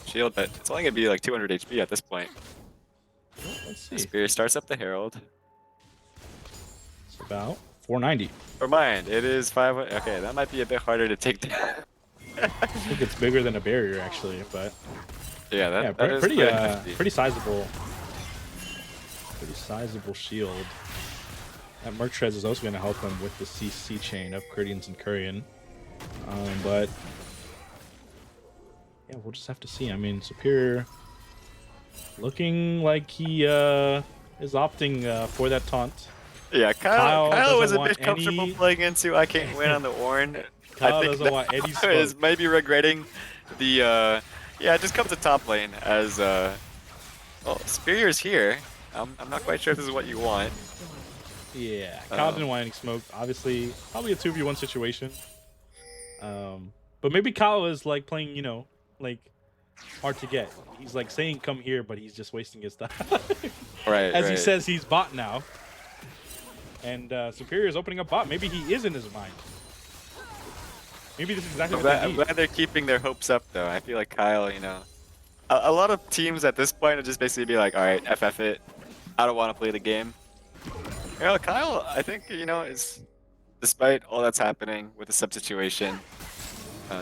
shield, but it's only gonna be like 200 HP at this point. Let's see. Superior starts up the Herald. It's about 490. For mine, it is 5. Okay, that might be a bit harder to take down. I think it's bigger than a barrier actually, but Yeah, that, yeah, that is pretty nifty. pretty sizable. Pretty sizable shield. That Merc Treads is also going to help him with the CC chain of Curians and Curian. But yeah, we'll just have to see. I mean, Superior looking like he is opting for that taunt. Yeah, Kyle doesn't was a want bit comfortable any- playing into I can't win on the Ornn. Kyle I think doesn't want any Kyle is smoke. maybe regretting the yeah, just come to top lane as well, Superior's here. I'm not quite sure if this is what you want. Yeah, Kyle didn't want any smoke. Obviously, probably a 2v1 situation. But maybe Kyle is like playing, you know, like hard to get. He's like saying come here, but he's just wasting his time. Right. As he right. says, he's bot now. And Superior is opening up bot. Maybe he is in his mind. Maybe this is exactly I'm what glad, they I'm need. glad they're keeping their hopes up though. I feel like Kyle, you know, a lot of teams at this point would just basically be like, all right, FF it. I don't want to play the game. You know, Kyle, I think, you know, is despite all that's happening with the sub situation,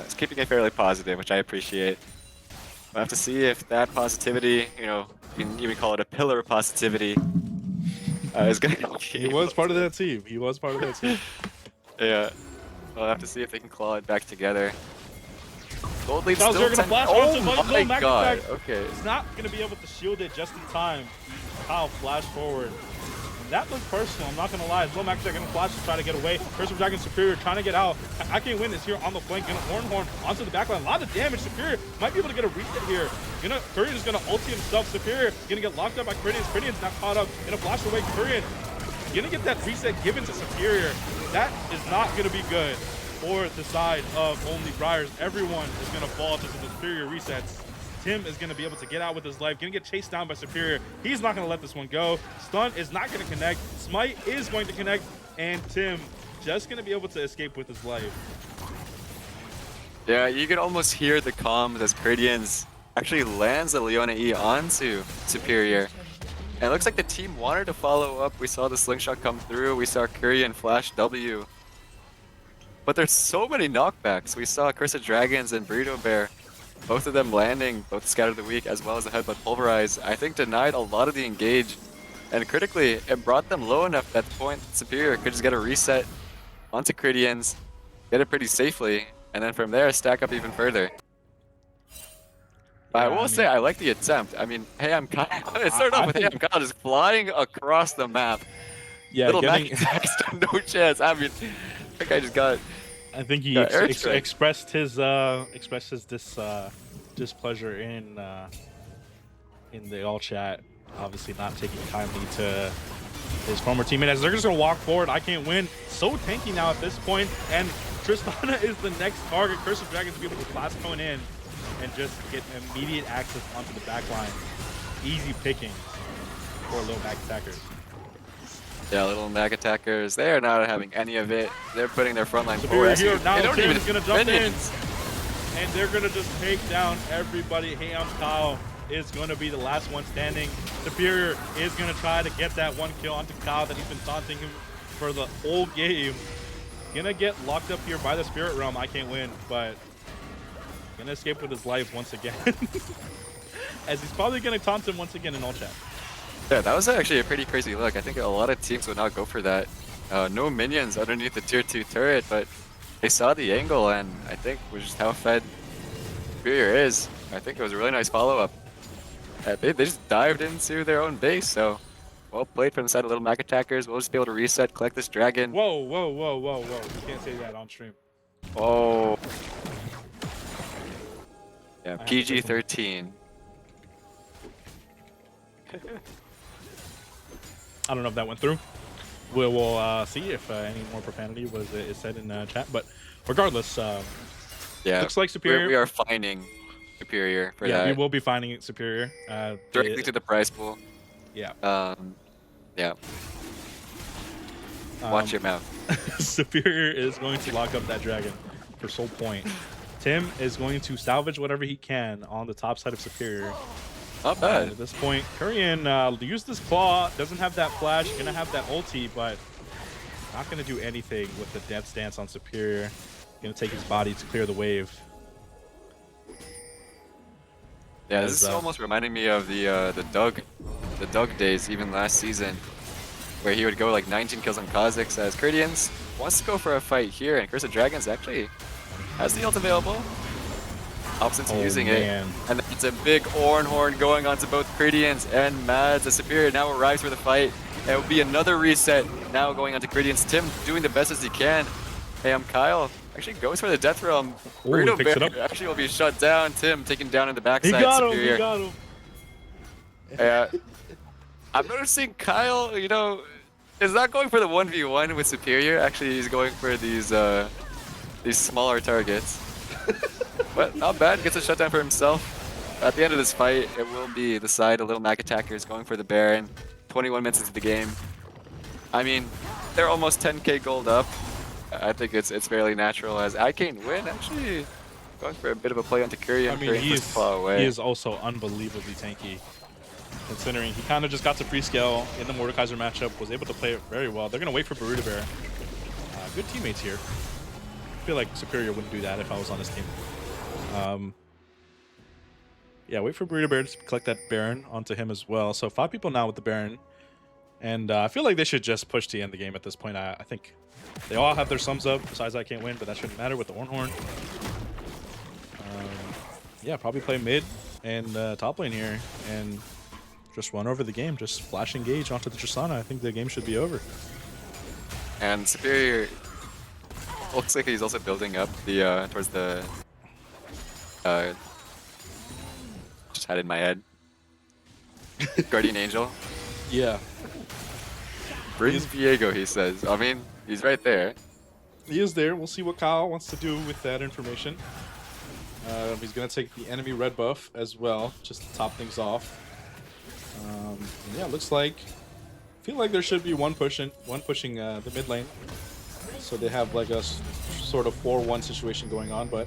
is keeping it fairly positive, which I appreciate. We'll have to see if that positivity, you know, you can even call it a pillar of positivity, is going to He was part of that team. He was part of that team. Yeah. We'll have to see if they can claw it back together. Gold lead Bowser still gonna 10. flash Oh onto Bowser's my little Mac god. attack. Okay. He's not going to be able to shield it just in time. Kyle flashed forward. And that looked personal, I'm not going to lie. Little Mac attack going to flash to try to get away. Curse of Dragon Superior trying to get out. I Can't Win is here on the flank. Going to Horn onto the backline. A lot of damage. Superior might be able to get a reset here. Curian is going to ulti himself. Superior going to get locked up by Curians. Curian's not caught up. Going to flash away Curian. Going to get that reset given to Superior. That is not going to be good for the side of only Briars. Everyone is going to fall to the Superior resets. Tim is going to be able to get out with his life. Going to get chased down by Superior. He's not going to let this one go. Stun is not going to connect. Smite is going to connect. And Tim just going to be able to escape with his life. Yeah, you can almost hear the comms as Curians actually lands the Leona E onto Superior. And it looks like the team wanted to follow up. We saw the slingshot come through. We saw Curian flash W. But there's so many knockbacks. We saw Curse of Dragons and Burrito Bear, both of them landing, both Scatter of the Weak as well as the Headbutt Pulverize. I think denied a lot of the engage. And critically, it brought them low enough that point Superior could just get a reset onto Curians, get it pretty safely, and then from there stack up even further. But I will say, I like the attempt. I mean, hey, I'm Kyle. It started off with hey, I'm Kyle just flying across the map. Yeah, Little Mac attacks, no chance. I mean, I think I just got. I think he Yeah, airstrike. expressed his displeasure in the all chat. Obviously, not taking kindly to his former teammate as they're just gonna walk forward. I Can't Win. So tanky now at this point, and Tristana is the next target. Curse of Dragons to be able to blast going in and just get immediate access onto the back line. Easy pickings for Little Mac attackers. Yeah, Little Mac attackers. They are not having any of it. They're putting their front line Superior forward. here. Now They don't Tim even is gonna jump minions. in, and they're gonna just take down everybody. Hey, I'm Kyle is gonna be the last one standing. Superior is gonna try to get that one kill onto Kyle that he's been taunting him for the whole game. Gonna get locked up here by the Spirit Realm. I Can't Win, but gonna escape with his life once again. As he's probably gonna taunt him once again in all chat. Yeah, that was actually a pretty crazy look. I think a lot of teams would not go for that. No minions underneath the tier 2 turret, but they saw the angle, and I think was just how fed Superior is. I think it was a really nice follow-up. They just dived into their own base, so well played from the side of Little Mac attackers. We'll just be able to reset, collect this dragon. Whoa, whoa, whoa, whoa, whoa. You can't say that on stream. Oh. Yeah, I have to play some- PG-13. I don't know if that went through. We'll see if any more profanity was is said in chat. But regardless, Yeah, looks like Superior. we are finding Superior for yeah, that. we will be finding it Superior. Directly to the prize pool. Yeah. Yeah. Watch your mouth. Superior is going to lock up that dragon for Soul Point. Tim is going to salvage whatever he can on the top side of Superior. Not bad. At this point, Kurian used this claw, doesn't have that flash, gonna have that ulti, but not gonna do anything with the Death Stance on Superior. Gonna take his body to clear the wave. Yeah, this is almost reminding me of the Doug days, even last season, where he would go like 19 kills on Kha'Zix as Kurdians wants to go for a fight here, and Curse of Dragons actually has the ult available. Opposite to using man. it, and it's a big Ornhorn going onto both Kurdians and Mads. The Superior now arrives for the fight. It will be another reset now going onto Kurdians. Tim doing the best as he can. Hey, Kyle actually goes for the Death Realm. Burrito picks it up. Bear actually will be shut down. Tim taken down in the He backside. got him, Superior. he got him. Yeah. I'm noticing Kyle, you know, is not going for the 1v1 with Superior. Actually, he's going for these smaller targets. But not bad, gets a shutdown for himself. At the end of this fight, it will be the side of Little Mac attackers going for the Baron. 21 minutes into the game. I mean, they're almost 10k gold up. I think it's fairly natural as Icane win actually going for a bit of a play onto Kurian. I mean, he is also unbelievably tanky. Considering he kind of just got to free scale in the Mordekaiser matchup, was able to play it very well. They're going to wait for Burrito Bear. Good teammates here. I feel like Superior wouldn't do that if I was on his team. Yeah, wait for Burrito Bear to collect that Baron onto him as well. So 5 people now with the Baron. And I feel like they should just push to end the game at this point. I think they all have their sums up, besides I can't win, but that shouldn't matter with the Ornhorn. Yeah, probably play mid and top lane here and just run over the game. Just flash engage onto the Tristana. I think the game should be over. And Superior looks like he's also building up the towards the just had it in my head. Guardian Angel. Yeah. Bring Viego, he says. I mean, he's right there. He is there. We'll see what Kyle wants to do with that information. He's going to take the enemy red buff as well, just to top things off. Yeah, looks like... I feel like there should be one pushing the mid lane. So they have like a sort of 4-1 situation going on, but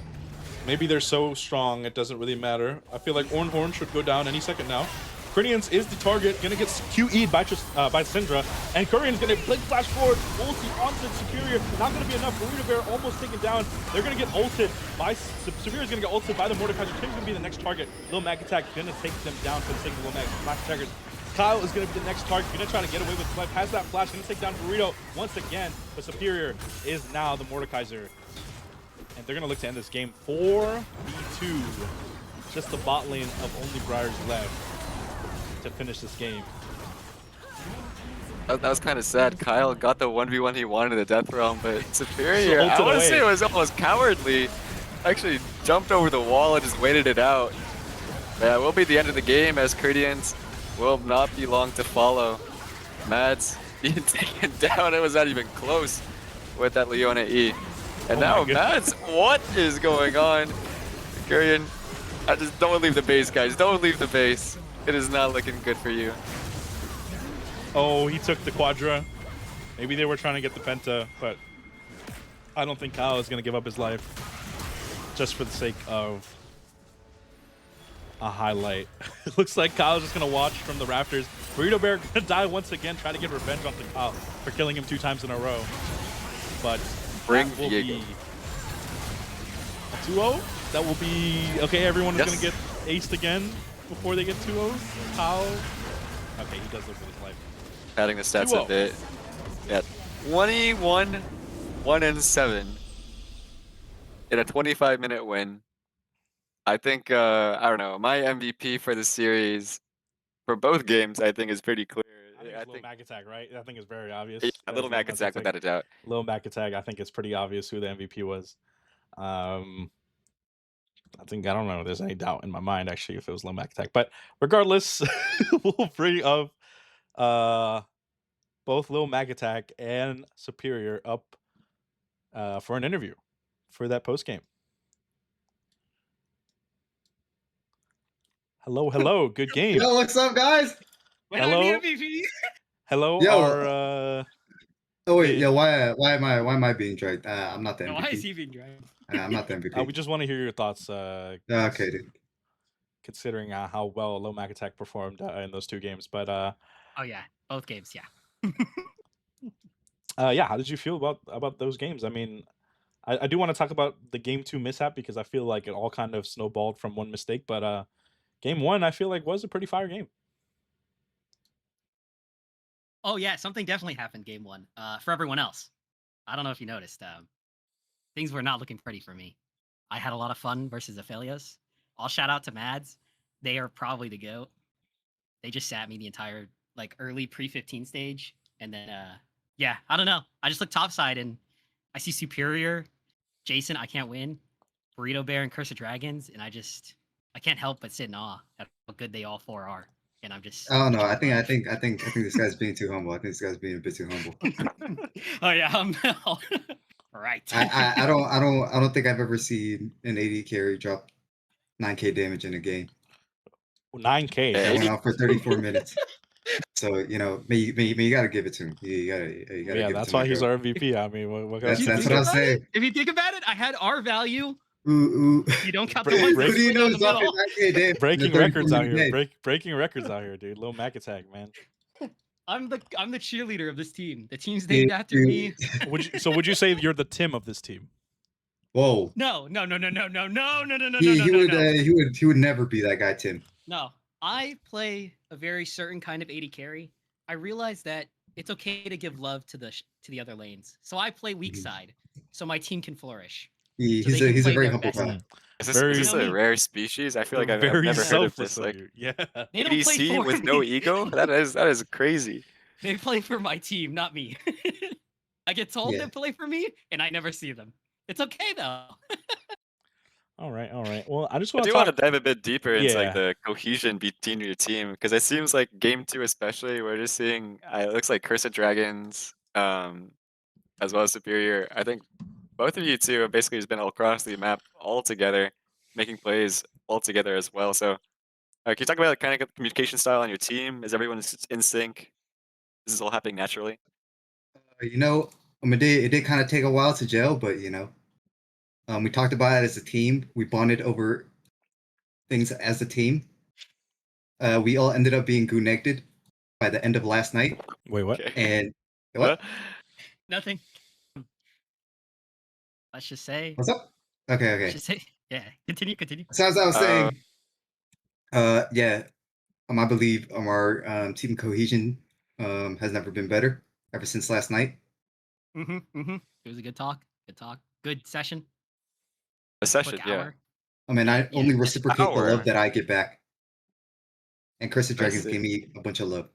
maybe they're so strong it doesn't really matter. I feel like Ornhorn should go down any second now. Kurian's is the target, gonna get QE'd by Syndra, and Kurian's gonna blink flash forward, ulti onto Superior, not gonna be enough. Burrito Bear almost taken down. They're gonna get ulted by Superior's gonna get ulted by the Mordekaiser. Tim's gonna be the next target. Lil Mag Attack gonna take them down for the sake of Lil Mag Attackers. Kyle is gonna be the next target, gonna try to get away with life. Has that flash, gonna take down Burrito once again, but Superior is now the Mordekaiser. And they're gonna look to end this game 4v2. Just the bot lane of only Briars left to finish this game. That was kind of sad. Kyle got the 1v1 he wanted in the Death Realm, but Superior, I ulted want to say it away. was almost cowardly. Actually jumped over the wall and just waited it out. Yeah, it will be the end of the game as Kurdians will not be long to follow. Mads being taken down. It was not even close with that Leona E. And now Mads, what is going on? Kurian, don't leave the base, guys. Don't leave the base. It is not looking good for you. Oh, he took the Quadra. Maybe they were trying to get the Penta, but I don't think Kyle is going to give up his life just for the sake of a highlight. It looks like Kyle's just going to watch from the rafters. Burrito Bear going to die once again, try to get revenge on Kyle for killing him 2 times in a row. But Bring that will Viego. be a 2-0. That will be... Okay, everyone is going to get aced again before they get 2-0s. Kyle... Okay, he does look with his life. Padding the stats 2-0. a bit. Yeah, 21-1-7 in a 25-minute win. I think, I don't know, my MVP for the series, for both games, I think is pretty clear. I think Lil Mac Attack, right? I think it's very obvious. Yeah, a little Mac Attack without a doubt. Lil Mac Attack, I think it's pretty obvious who the MVP was. I think I don't know if there's any doubt in my mind actually if it was low Mac attack. But regardless, we'll bring up both Lil Mac Attack and Superior up for an interview for that post game. Hello, hello, good game. Yo, what's up, guys? When Hello? I'm the MVP. Hello, Yo. our Oh wait, Yeah. yo, why am I being dragged? I'm not the No, why is MVP. he being dragged? I'm not the MVP. we just want to hear your thoughts. Okay, dude. Considering how well Low Mac Attack performed in those two games, but Oh yeah, both games. Yeah. yeah, how did you feel about those games? I mean, I do want to talk about the game 2 mishap because I feel like it all kind of snowballed from one mistake, but game 1 I feel like was a pretty fire game. Oh yeah, something definitely happened game 1. For everyone else, I don't know if you noticed. Things were not looking pretty for me. I had a lot of fun versus Aphelios. I'll shout out to Mads. They are probably the GOAT. They just sat me the entire like early pre-15 stage, and then yeah, I don't know. I just look topside and I see Superior, Jason. I can't win. Burrito Bear and Curse of Dragons, and I can't help but sit in awe at how good they all four are. And I'm just. Oh no, I enjoying think life. this guy's being too humble. I think this guy's being a bit too humble. Oh yeah, right. I don't think I've ever seen an AD carry drop 9k damage in a game. 9K. Yeah, That went 80 on for 34 minutes. So you know, you gotta give it to him. You gotta Yeah, give it that's to my why he's girl. our MVP. I mean, what can I That's say? what Think I'm about saying. it, if you think about it, I had R value. Ooh. You don't count Break- the ones break- Who do you know in is the dropping middle. 9k damage? in a Breaking 34 records out minute here. game? Breaking records out here, dude. Low Mac Attack, man. I'm the cheerleader of this team. The team's named after me. Would you say you're the Tim of this team? Whoa. No. He would never be that guy, Tim. No, I play a very certain kind of 80 carry. I realize that it's okay to give love to the other lanes. So I play weak Mhm. side, so my team can flourish. He's they can a play very their humble best. guy. Is this, Very- is this You know a me. rare species? I feel like I've Very never heard of selfless this. Like you. Yeah. They don't play ADC for with me. no ego? That is crazy. They play for my team, not me. I get told Yeah. to play for me, and I never see them. It's okay though. All right. Well, I just I want do to want talk. to dive a bit deeper into Yeah. like the cohesion between your team because it seems like game 2 especially we're just seeing it looks like Curse of Dragons as well as Superior. I think both of you two have basically just been all across the map all together, making plays all together as well. So can you talk about like, kind of communication style on your team? Is everyone in sync? This is all happening naturally? You know, it did kind of take a while to gel, but you know, we talked about it as a team. We bonded over things as a team. We all ended up being connected by the end of last night. Wait, what? Okay. And what? Nothing. Let's just say. What's up? Okay. Let's just say. Yeah. Continue. So as I was saying, yeah, I believe our team cohesion has never been better ever since last night. It was a good talk. Good session. A session, Quick yeah. hour. I mean, I Yeah. only reciprocate the Hour. love that I get back. And Curse of I Dragons see. gave me a bunch of love.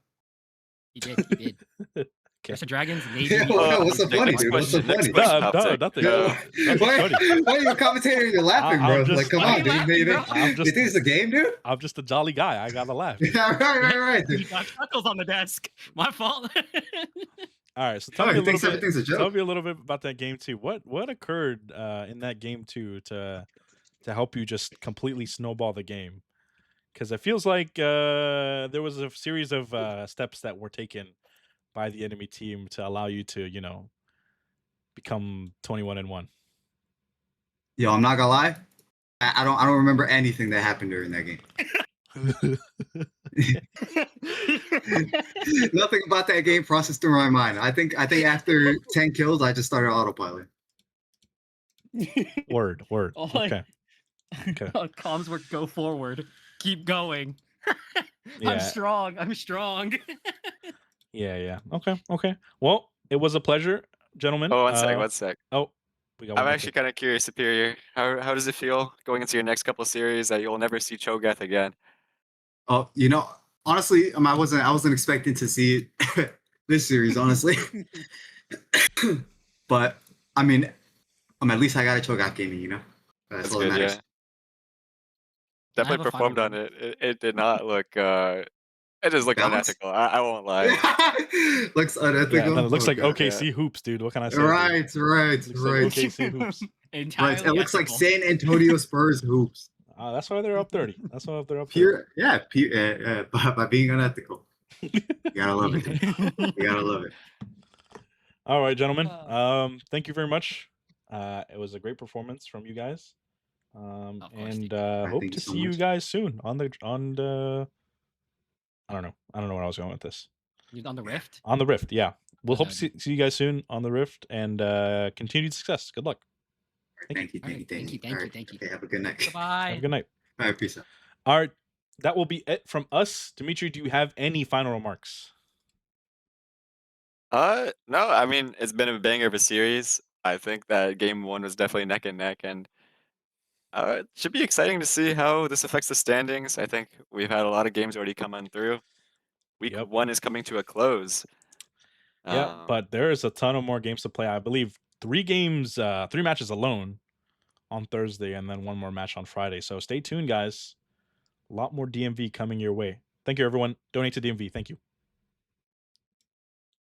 You did. Curse of Dragons made Yeah, me. what's so Next funny, dude? What's so question, funny? next No, question. nothing. Yo, Nothing why are you a commentator and you're laughing, I'm bro? just- Like, come Why are on, you dude. laughing, bro? I'm You just think it's a game, dude? I'm just a jolly guy. I gotta laugh. right, dude. You got chuckles on the desk. My fault. All right, so tell Oh, me he a little thinks bit. everything's a joke. Tell me a little bit about that game 2. What occurred in that game 2 to help you just completely snowball the game? Because it feels like there was a series of steps that were taken by the enemy team to allow you to, become 21-1. Yo, I'm not gonna lie. I don't remember anything that happened during that game. Nothing about that game processed through my mind. I think after 10 kills, I just started autopilot. Word. Oh my- Okay. Okay. Comms work. Go forward. Keep going. Yeah. I'm strong. Yeah. Okay. Well, it was a pleasure, gentlemen. Oh, one sec. Oh, we got I'm one actually kind of curious, Superior. How does it feel going into your next couple of series that you'll never see Cho'Gath again? Oh, you know, honestly, I wasn't expecting to see it this series, honestly. But I mean, at least I got a Cho'Gath gaming, you know. That's That's all that good, matters. yeah. definitely have a final performed on word? it did not look. It just looked Balance? unethical. I won't lie. Looks Yeah, unethical. no, it looks Oh, like God. OKC hoops, dude. What can I say? dude? Right, right, Looks like right. OKC hoops. Entirely Right. It looks like ethical. San Antonio Spurs hoops. That's why they're up 30. That's why they're up 30. Pure, yeah, by being unethical. You gotta love it. You gotta love it. All right, gentlemen. Uh. Thank you very much. It was a great performance from you guys. Of course, And thank you. hope Thank to you so see you much. guys soon on the. I don't know where I was going with this. You're on the Rift? On the Rift, yeah. We'll Oh, hope that to would see you guys soon on the Rift and continued success. Good luck. Thank you. Alright, thank you, All right. thank you. Okay, have a good night. Have a Goodbye. good night. All right, peace out. All right, that will be it from us. Dimitri, do you have any final remarks? No, I mean it's been a banger of a series. I think that game 1 was definitely neck and neck, and it should be exciting to see how this affects the standings. I think we've had a lot of games already come on through. Week Yep. 1 is coming to a close. Yeah, Um, but there is a ton of more games to play. I believe 3 matches alone on Thursday, and then 1 more match on Friday. So stay tuned, guys. A lot more DMV coming your way. Thank you, everyone. Donate to DMV. Thank you.